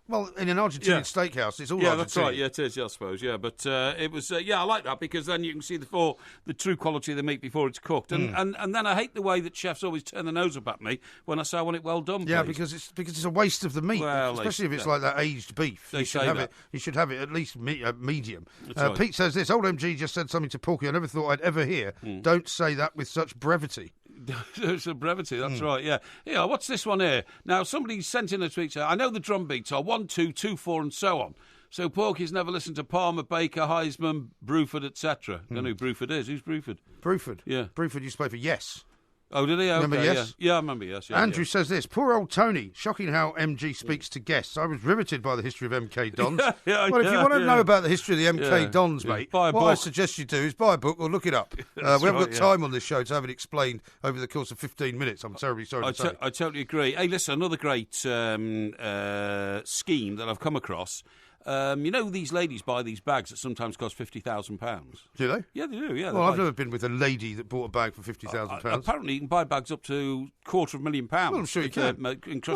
Well, in an Argentinian steakhouse, it's all Argentinian. That's right. Yeah, it is. I suppose. Yeah, but it was. I like that because then you can see the true quality of the meat before it's cooked. And then I hate the way that chefs always turn their nose up at me when I say I want it well done. Yeah, please. because it's a waste of the meat, Well, especially if it's like that aged beef. You should have it at least medium. Right. Pete says this. Old MG just said something to Porky I never thought I'd ever hear. Don't say that with such brevity. It's a brevity, that's right, yeah. Yeah, what's this one here? Now, somebody sent in a tweet saying, I know the drum beats are 1, 2, 2, 4 and so on. So Porky's never listened to Palmer, Baker, Heisman, Bruford, etc. I don't know who Bruford is. Who's Bruford? Bruford? Yeah. Bruford used to play for Yes. Oh, did he? Okay, remember Yes? Yeah, I remember Yes. Yeah, Andrew says this. Poor old Tony. Shocking how MG speaks to guests. I was riveted by the history of MK Dons. Well, if you want to know about the history of the MK Dons, mate, what I suggest you do is buy a book or look it up. We haven't got time on this show to have it explained over the course of 15 minutes. I'm terribly sorry to say. I totally agree. Hey, listen, another great scheme that I've come across. These ladies buy these bags that sometimes cost £50,000. Do they? Yeah, they do. Yeah. Well, I've never been with a lady that bought a bag for £50,000. Apparently, you can buy bags up to £250,000. Well, I'm sure you can. Well,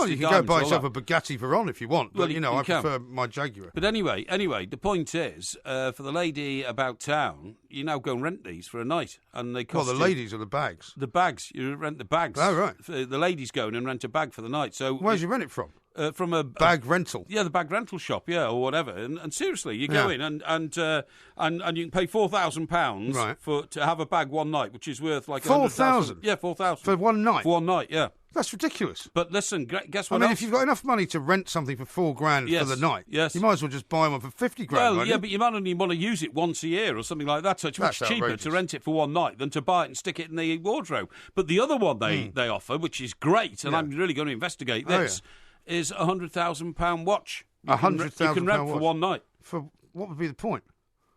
you can go buy yourself a Bugatti Veyron if you want. But, well, I prefer my Jaguar. But anyway, the point is, for the lady about town, you now go and rent these for a night, and they cost. Well, the ladies or the bags? The bags. You rent the bags. Oh, right. The ladies go in and rent a bag for the night. So where'd you rent it from? From a bag rental. Yeah, the bag rental shop, or whatever. And seriously, you go in and you can pay £4,000 to have a bag one night, which is worth like 4,000. Yeah, 4,000 for one night. For one night, yeah. That's ridiculous. But listen, guess what? I mean, if you've got enough money to rent something for £4,000 for the night, you might as well just buy one for £50,000. Well, yeah, but you might only want to use it once a year or something like that. So it's much cheaper to rent it for one night than to buy it and stick it in the wardrobe. But the other one they offer, which is great, and I'm really going to investigate this. Is a £100,000 watch. £100,000 you can rent for one night. For what would be the point?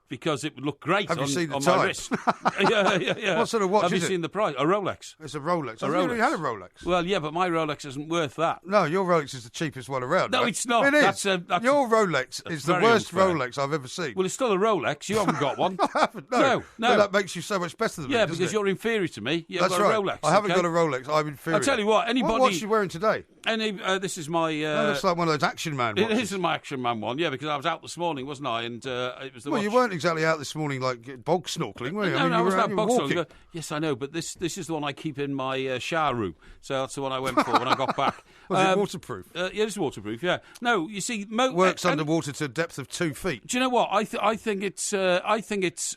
Because it would look great Have on, you seen the on time? my wrist. yeah. What sort of watch Have is you it? seen the price? A Rolex. It's a Rolex. I've Rolex. already had a Rolex. Well, yeah, but my Rolex isn't worth that. No, your Rolex is the cheapest one around. No, right? it's not. It is. Your Rolex is the worst unfair. Rolex I've ever seen. Well, it's still a Rolex. You haven't got one. I haven't. No. But that makes you so much better than me. Yeah, because you're inferior to me. You've got right. a Rolex. I haven't got a Rolex. I'm inferior. I'll tell you what. Anybody. What watch are you wearing today? This is my. That looks like one of those Action Man watches. It is my Action Man one. Yeah, because I was out this morning, wasn't I? And it was the. Well, watch. you weren't exactly out this morning like bog snorkeling, were you? No, I was not bog walking. snorkeling. Yes, I know, but this is the one I keep in my shower room. So that's the one I went for when I got back. Was it waterproof? Yeah, it's waterproof. Yeah. No, you see, works underwater to a depth of 2 feet. Do you know what? I think it's an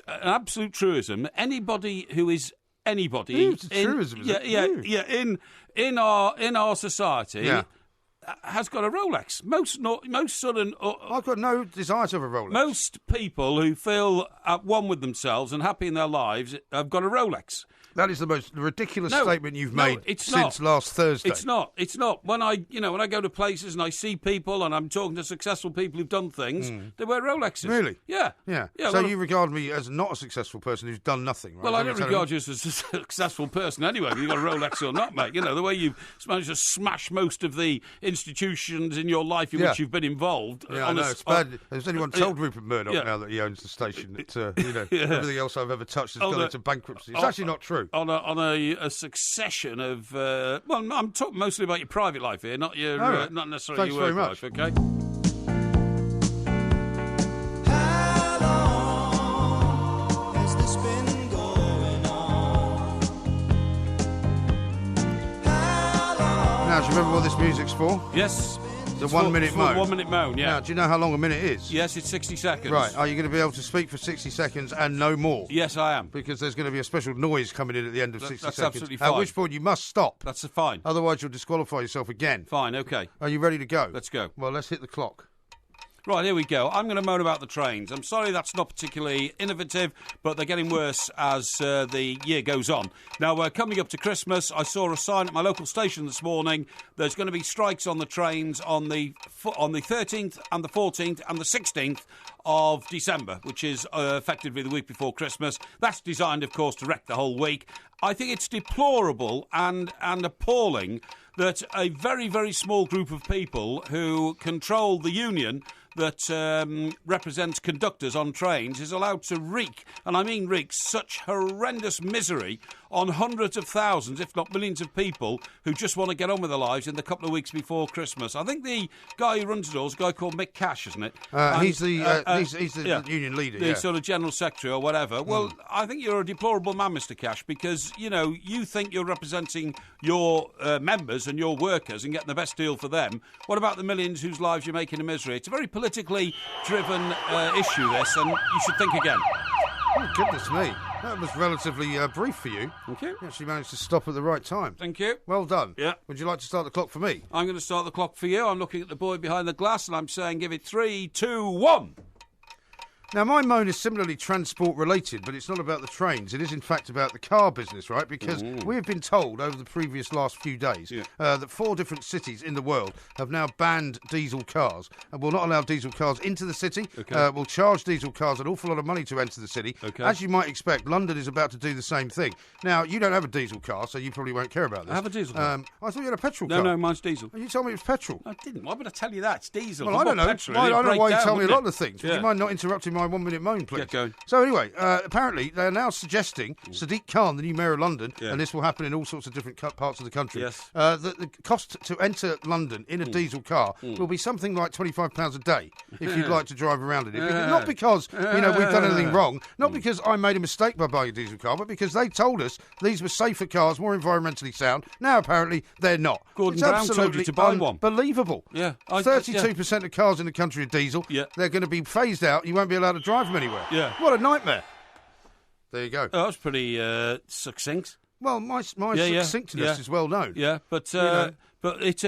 absolute truism. Anybody who is anybody, it's a truism. In our society. Yeah. has got a Rolex. Most sudden... I've got no desire to have a Rolex. Most people who feel at one with themselves and happy in their lives have got a Rolex. That is the most ridiculous statement you've made since last Thursday. It's not. When I go to places and I see people and I'm talking to successful people who've done things, they wear Rolexes. Really? Yeah. So you regard me as not a successful person who's done nothing, right? Well, I don't regard you as a successful person anyway, whether you've got a Rolex or not, mate. The way you've managed to smash most of the institutions in your life in which you've been involved. Yeah, I know. It's bad. Has anyone told Rupert Murdoch now that he owns the station that, everything else I've ever touched has gone into bankruptcy? It's actually not true. On a succession of... I'm talking mostly about your private life here, not your not necessarily Thanks your work very life, okay? How long has this been going on? How long? Now, do you remember what this music's for? Yes. The 1 minute moan. 1 minute moan, yeah. Now, do you know how long a minute is? Yes, it's 60 seconds. Right. Are you going to be able to speak for 60 seconds and no more? Yes, I am. Because there's going to be a special noise coming in at the end of 60 that's seconds. absolutely fine. At which point you must stop. That's fine. Otherwise, you'll disqualify yourself again. Fine, okay. Are you ready to go? Let's go. Well, let's hit the clock. Right, here we go. I'm going to moan about the trains. I'm sorry that's not particularly innovative, but they're getting worse as the year goes on. Now, coming up to Christmas, I saw a sign at my local station this morning. There's going to be strikes on the trains on the 13th and the 14th and the 16th of December, which is effectively the week before Christmas. That's designed, of course, to wreck the whole week. I think it's deplorable and appalling that a very, very small group of people who control the union that represents conductors on trains is allowed to wreak, and I mean wreak, such horrendous misery on hundreds of thousands, if not millions of people who just want to get on with their lives in the couple of weeks before Christmas. I think the guy who runs it all is a guy called Mick Cash, isn't it? He's the union leader. The sort of general secretary or whatever. Well, I think you're a deplorable man, Mr. Cash, because, you think you're representing your members and your workers and getting the best deal for them. What about the millions whose lives you're making a misery? It's a very politically driven issue, this, and you should think again. Oh, goodness me. That was relatively brief for you. Thank you. You actually managed to stop at the right time. Thank you. Well done. Yeah. Would you like to start the clock for me? I'm going to start the clock for you. I'm looking at the boy behind the glass and I'm saying give it 3, 2, 1. Now, my moan is similarly transport-related, but it's not about the trains. It is, in fact, about the car business, right? Because we have been told over the previous last few days that 4 different cities in the world have now banned diesel cars and will not allow diesel cars into the city, will charge diesel cars an awful lot of money to enter the city. Okay. As you might expect, London is about to do the same thing. Now, you don't have a diesel car, so you probably won't care about this. I have a diesel car. I thought you had a petrol car. No, mine's diesel. You told me it was petrol. I didn't. Why would I tell you that? It's diesel. Well, I don't know. I don't know why you tell me a lot of things. Would you mind not interrupting my 1 minute moan, please? Get going. So anyway, apparently they're now suggesting Sadiq Khan, the new mayor of London, and this will happen in all sorts of different parts of the country, that the cost to enter London in a diesel car will be something like £25 a day if you'd like to drive around in it. Not because we've done anything wrong, not because I made a mistake by buying a diesel car, but because they told us these were safer cars, more environmentally sound. Now apparently they're not. Gordon Brown told you to buy one. Unbelievable. Yeah. 32% of cars in the country are diesel. Yeah. They're going to be phased out. You won't be allowed to drive them anywhere. Yeah. What a nightmare. There you go. Oh, that's pretty succinct. Well, my succinctness is well known. Yeah, but it's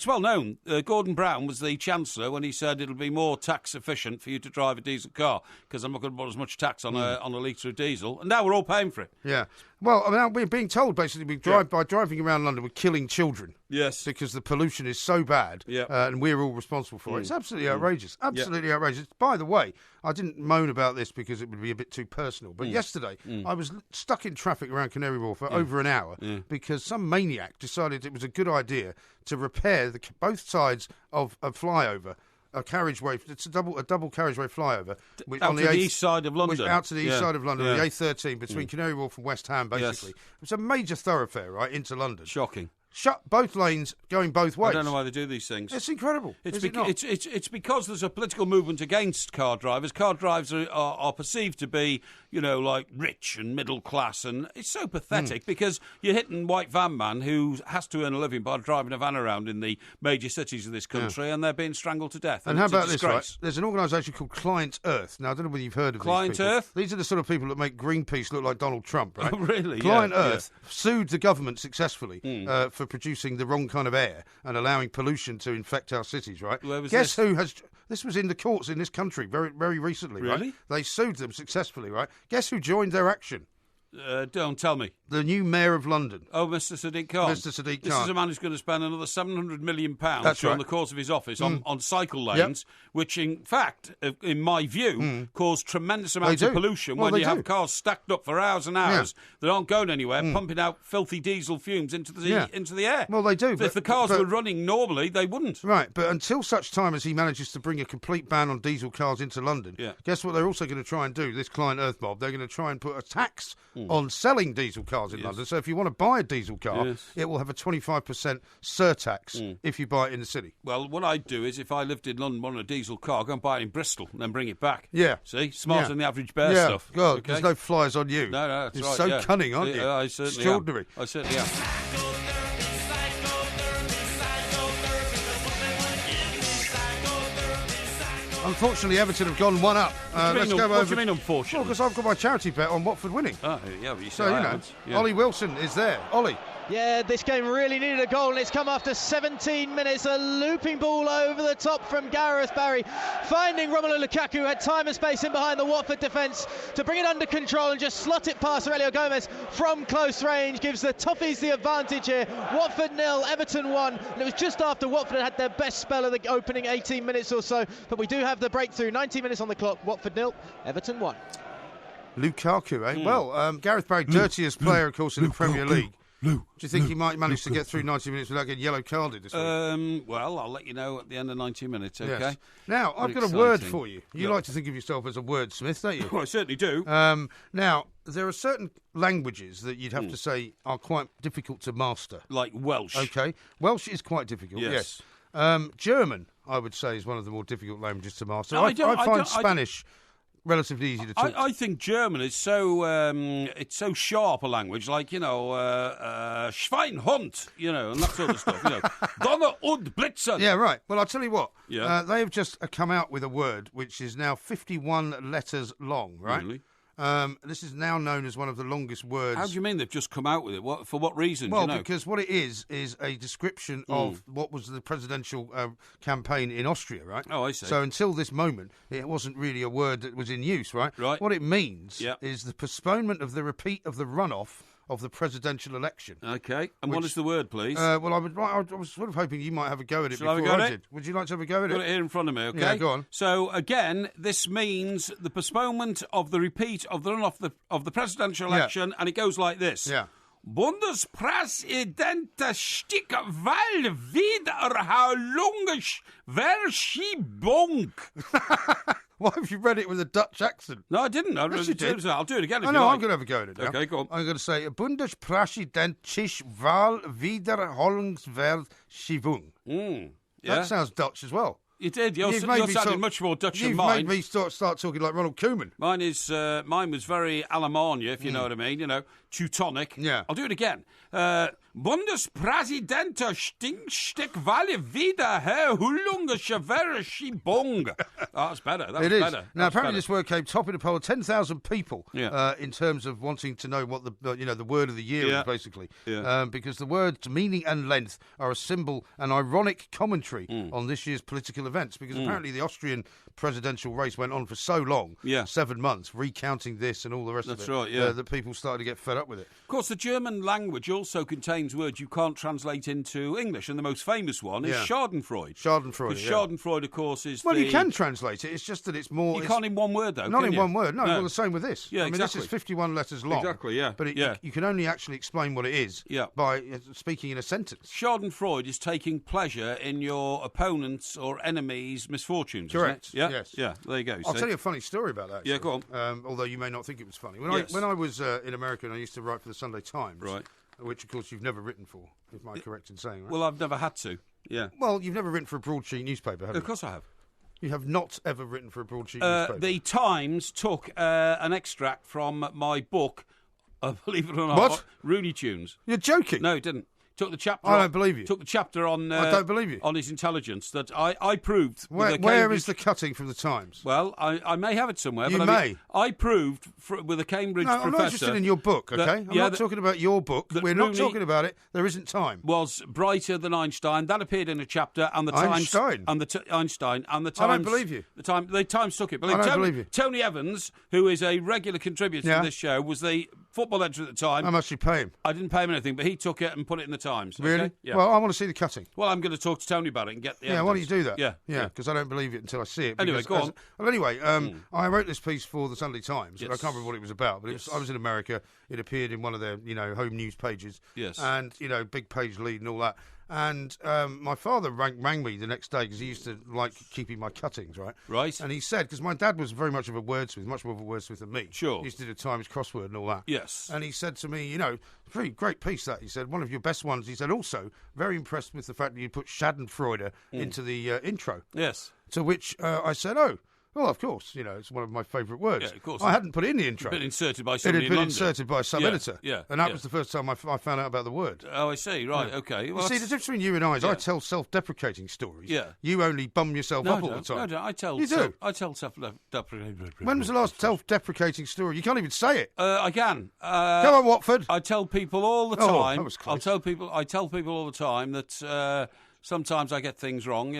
well known. Gordon Brown was the Chancellor when he said it'll be more tax efficient for you to drive a diesel car because I'm not going to put as much tax on a litre of diesel, and now we're all paying for it. Yeah. Well, I mean, we're being told basically by driving around London we're killing children. Yes. Because the pollution is so bad, and we're all responsible for it. It's absolutely outrageous. Absolutely outrageous. By the way, I didn't moan about this because it would be a bit too personal, but yesterday I was stuck in traffic around Canary Wharf for over an hour because some maniac decided it was a good idea to repair both sides of a flyover. A carriageway. It's a double carriageway flyover. Out to the east side of London. Out to the east side of London, the A13 between Canary Wharf and West Ham, basically. It's a major thoroughfare, right, into London. Shocking. Shut both lanes, going both ways. I don't know why they do these things. It's incredible. It's because there's a political movement against car drivers. Car drivers are perceived to be, like rich and middle class, and it's so pathetic because you're hitting white van man who has to earn a living by driving a van around in the major cities of this country, and they're being strangled to death. And how about this, right? There's an organisation called Client Earth. Now, I don't know whether you've heard of Client Earth? These are the sort of people that make Greenpeace look like Donald Trump, right? Oh, really? Client Earth sued the government successfully for producing the wrong kind of air and allowing pollution to infect our cities, right? Where was Guess this? who has... This was in the courts in this country very, very recently, Really? right? They sued them successfully, right? Guess who joined their action? Don't tell me. The new mayor of London. Oh, Mr. Sadiq Khan. Mr. Sadiq This Khan. is a man who's going to spend another £700 million That's during right. the course of his office on cycle lanes, which, in fact, in my view, cause tremendous amounts of do. pollution Well, when they you do. have cars stacked up for hours and hours that aren't going anywhere, pumping out filthy diesel fumes into the air. Well, they do. If the cars were running normally, they wouldn't. Right, but until such time as he manages to bring a complete ban on diesel cars into London, guess what they're also going to try and do, this client Earth Mob? They're going to try and put a tax on selling diesel cars in London. So if you want to buy a diesel car, it will have a 25% surtax if you buy it in the city. Well, what I'd do is, if I lived in London, wanted a diesel car, go and buy it in Bristol and then bring it back. Yeah. See? Smarter than the average bear Yeah, stuff. God, Okay? there's no flies on you. No, that's You're right. so yeah. cunning, aren't you? I certainly Extraordinary. am. I certainly am. Unfortunately, Everton have gone one up. Let's go over. What do you mean, unfortunately? Well, because I've got my charity bet on Watford winning. Oh, yeah, but you So, you know, Ollie Wilson is there. Ollie. Yeah, this game really needed a goal, and it's come after 17 minutes. A looping ball over the top from Gareth Barry, finding Romelu Lukaku, who had time and space in behind the Watford defence to bring it under control and just slot it past Aurelio Gomez from close range. Gives the Toffees the advantage here. Watford 0, Everton 1, and it was just after Watford had their best spell of the opening 18 minutes or so. But we do have the breakthrough. 19 minutes on the clock. Watford 0, Everton 1. Lukaku, eh? Well, Gareth Barry, dirtiest player, of course, in the Premier League. Do you think he might manage to get through 90 minutes without getting yellow carded this week? Well, I'll let you know at the end of 90 minutes, okay? Yes. Now, I've got a word for you. You like to think of yourself as a wordsmith, don't you? Well, I certainly do. Now, there are certain languages that you'd have to say are quite difficult to master. Like Welsh. Okay. Welsh is quite difficult, yes. German, I would say, is one of the more difficult languages to master. No, I find Spanish relatively easy to talk. I think German is so it's so sharp a language, like, you know, Schweinhund, you know, and that sort of stuff. You know, Donner und Blitzen. Yeah, right. Well, I'll tell you what. Yeah. They have just come out with a word which is now 51 letters long, right? Really? This is now known as one of the longest words. How do you mean they've just come out with it? For what reason? Well, do you know? because what it is a description of what was the presidential campaign in Austria, right? Oh, I see. So until this moment, it wasn't really a word that was in use, right? Right. What it means is the postponement of the repeat of the runoff of the presidential election. Okay. And what is the word, please? Well, I was sort of hoping you might have a go at it Shall I have a before go I at it? did. Would you like to have a go at Got it? it here in front of me, okay? Yeah, go on. So, again, this means the postponement of the repeat of the runoff of the presidential election, and it goes like this. Yeah. Bundespräsident Stickwahl wiederholungs Verschiebung. Why have you read it with a Dutch accent? No, I didn't. Yes, you did. I'll do it again if I you know, like. I'm going to have a go at it now. Okay, go on. I'm going to say, Bundespräsidentschwahl Wiederholungsverschiebung. Yeah. That sounds Dutch as well. You did. You're You've made me sounding talk- much more Dutch than You've mine. made me start talking like Ronald Koeman. Mine was very Alemannia, if you know what I mean. You know, Teutonic. Yeah. I'll do it again. Bundespräsident Stickwahl wiederholungs Verschiebung. That's better. That's It is. better. Now, That's apparently, better. this word came top in a poll of 10,000 people Yeah. in terms of wanting to know what the word of the year Yeah. is, basically. Yeah. Because the words meaning and length are a symbol, an ironic commentary Mm. on this year's political events. Because apparently, the Austrian presidential race went on for so long, Yeah. 7 months, recounting this and all the rest That's of it. right, yeah. That people started to get fed up with it. Of course, the German language also contains words you can't translate into English, and the most famous one is Yeah. Schadenfreude. Schadenfreude. Because Yeah. Schadenfreude, of course, is Well, the... you can translate it. It's just that it's more. You it's can't in one word, though, Not can in you? one word. No. No. Well, the same with this. Yeah, I mean, exactly. this is 51 letters long. Exactly, yeah. But Yeah. you can only actually explain what it is Yeah. by speaking in a sentence. Schadenfreude is taking pleasure in your opponent's or enemy's misfortunes, isn't Correct. it? Yeah? Yes. Yeah, there you go. I'll see? tell you a funny story about that. Yeah, actually. go on. Although you may not think it was funny. Yes. When I was in America and I used to write for the Sunday Times, Right. which, of course, you've never written for, if I'm correct in saying, right? Well, I've never had to. Yeah. Well, you've never written for a broadsheet newspaper, have you? Of course I have. You have not ever written for a broadsheet newspaper. The Times took an extract from my book, believe it or not, What? Rooney Tunes. You're joking? No, it didn't. Took the chapter. I don't believe you. Took the chapter on. I don't believe you. On his intelligence that I proved. Where is the cutting from the Times? Well, I may have it somewhere. You but may. I proved with a Cambridge professor. I'm not interested in your book, okay? I'm not talking about your book. We're not talking about it. There isn't time. Was brighter than Einstein. That appeared in a chapter, and the Einstein? Times. Einstein and the Times. I don't believe you. The Times took it. I don't believe you. Tony Evans, who is a regular contributor to this show, was the football editor at the time. How much did you pay him? I didn't pay him anything, but he took it and put it in the Times. Really? Okay? Yeah. Well, I want to see the cutting. Well, I'm going to talk to Tony about it and get the evidence. Why don't you do that? Yeah. Because I don't believe it until I see it. Anyway, go on. Well, anyway, I wrote this piece for the Sunday Times, and I can't remember what it was about, but I was in America. It appeared in one of their, home news pages. Yes. And, big page lead and all that. And my father rang me the next day because he used to like keeping my cuttings, right? Right. And he said, because my dad was very much of a wordsmith, much more of a wordsmith than me. Sure. He used to do the Times crossword and all that. Yes. And he said to me, pretty great piece that. He said, one of your best ones. He said, also, very impressed with the fact that you put Schadenfreude into the intro. Yes. To which I said, oh. Well, of course, it's one of my favourite words. Yeah, of course. I hadn't put it in the intro. It had been inserted by It somebody had been in London. inserted by a sub-editor. Yeah. And that was the first time I found out about the word. Oh, I see. Right. Yeah. Okay. Well, you see, the difference between you and I is I tell self-deprecating stories. Yeah. You only bum yourself up all the time. No, I tell. You do? I tell self-deprecating. When was the last self-deprecating story? You can't even say it. I can. Come on, Watford. I tell people all the Oh, time. that was close. I tell people all the time that sometimes I get things wrong.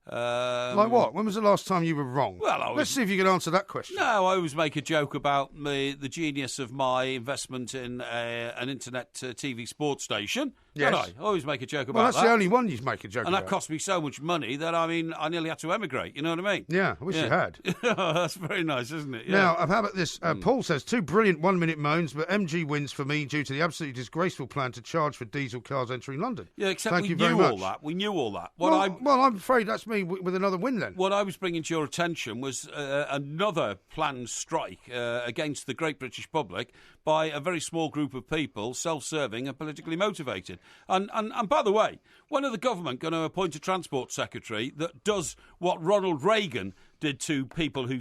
Like what? When was the last time you were wrong? Well, let's see if you can answer that question. No, I always make a joke about the genius of my investment in an internet TV sports station. Yes. Don't I always make a joke about that. Well, that's the only one you make a joke and about. that cost me so much money that, I nearly had to emigrate. You know what I mean? Yeah, I wish you had. That's very nice, isn't it? Yeah. Now, how about this? Paul says, 2 brilliant 1-minute moans, but MG wins for me due to the absolutely disgraceful plan to charge for diesel cars entering London. Yeah, except Thank we you very knew much. all that. We knew all that. Well, I'm afraid that's me with another win then. What I was bringing to your attention was another planned strike against the great British public by a very small group of people, self-serving and politically motivated. And by the way, when are the government going to appoint a transport secretary that does what Ronald Reagan did to people who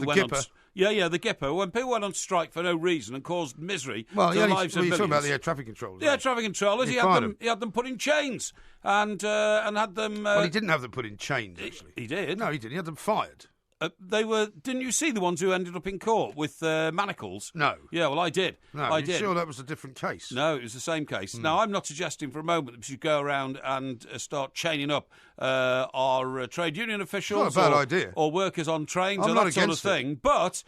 went on... the Gipper. When people went on strike for no reason and caused misery to the lives of millions. You're talking about the air traffic controllers. The air traffic controllers. He had them put in chains and had them... well, he didn't have them put in chains, actually. He did. No, he didn't. He had them fired. They were. Didn't you see the ones who ended up in court with manacles? No. Yeah, well, I did. No, I did. Sure, that was a different case. No, it was the same case. Now, I'm not suggesting for a moment that we should go around and start chaining up our trade union officials, Not a bad idea, or workers on trains, I'm or not that sort of against it. thing. But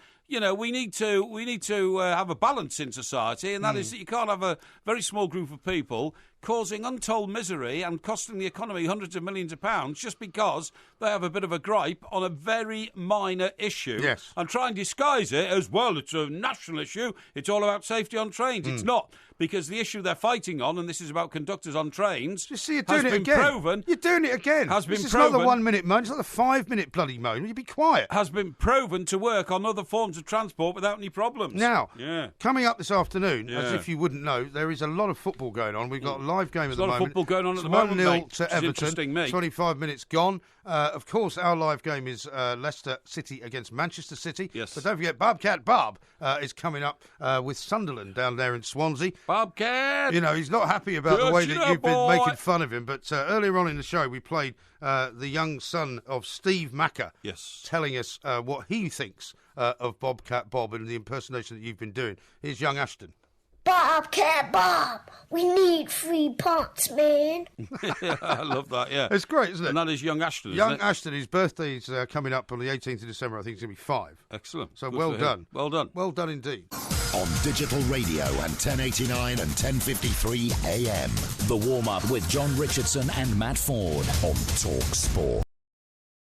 we need to have a balance in society, and that is that you can't have a very small group of people causing untold misery and costing the economy hundreds of millions of pounds just because they have a bit of a gripe on a very minor issue. Yes. And try and disguise it as, well, it's a national issue, it's all about safety on trains. It's not, because the issue they're fighting on, and this is about conductors on trains, You see, you're doing has it been again. proven... You're doing it again. Has been this is proven... not the 1-minute moan, it's not the 5-minute bloody moan. You be quiet. Has been proven to work on other forms of transport without any problems. Now, coming up this afternoon, as Yeah. if you wouldn't know, there is a lot of football going on. We've got a live game at the a lot of moment. football going on at It's the moment, 1-0 mate, to which is interesting, Everton. me. 25 minutes gone. Of course, our live game is Leicester City against Manchester City. Yes. But don't forget, Bobcat Bob is coming up with Sunderland down there in Swansea. Bobcat! He's not happy about the way that Good you've been boy. making fun of him. But earlier on in the show, we played the young son of Steve Macker telling us what he thinks of Bobcat Bob and the impersonation that you've been doing. Here's young Ashton. Bobcat Bob, we need 3 pots, man. I love that, yeah. It's great, isn't it? And that is young Ashton, Young isn't it? Ashton, his birthday's coming up on the 18th of December. I think he's going to be 5. Excellent. So Good well for him. done. Well done. Well done indeed. On digital radio and 1089 and 1053 AM. The warm-up with John Richardson and Matt Ford on Talk Sport.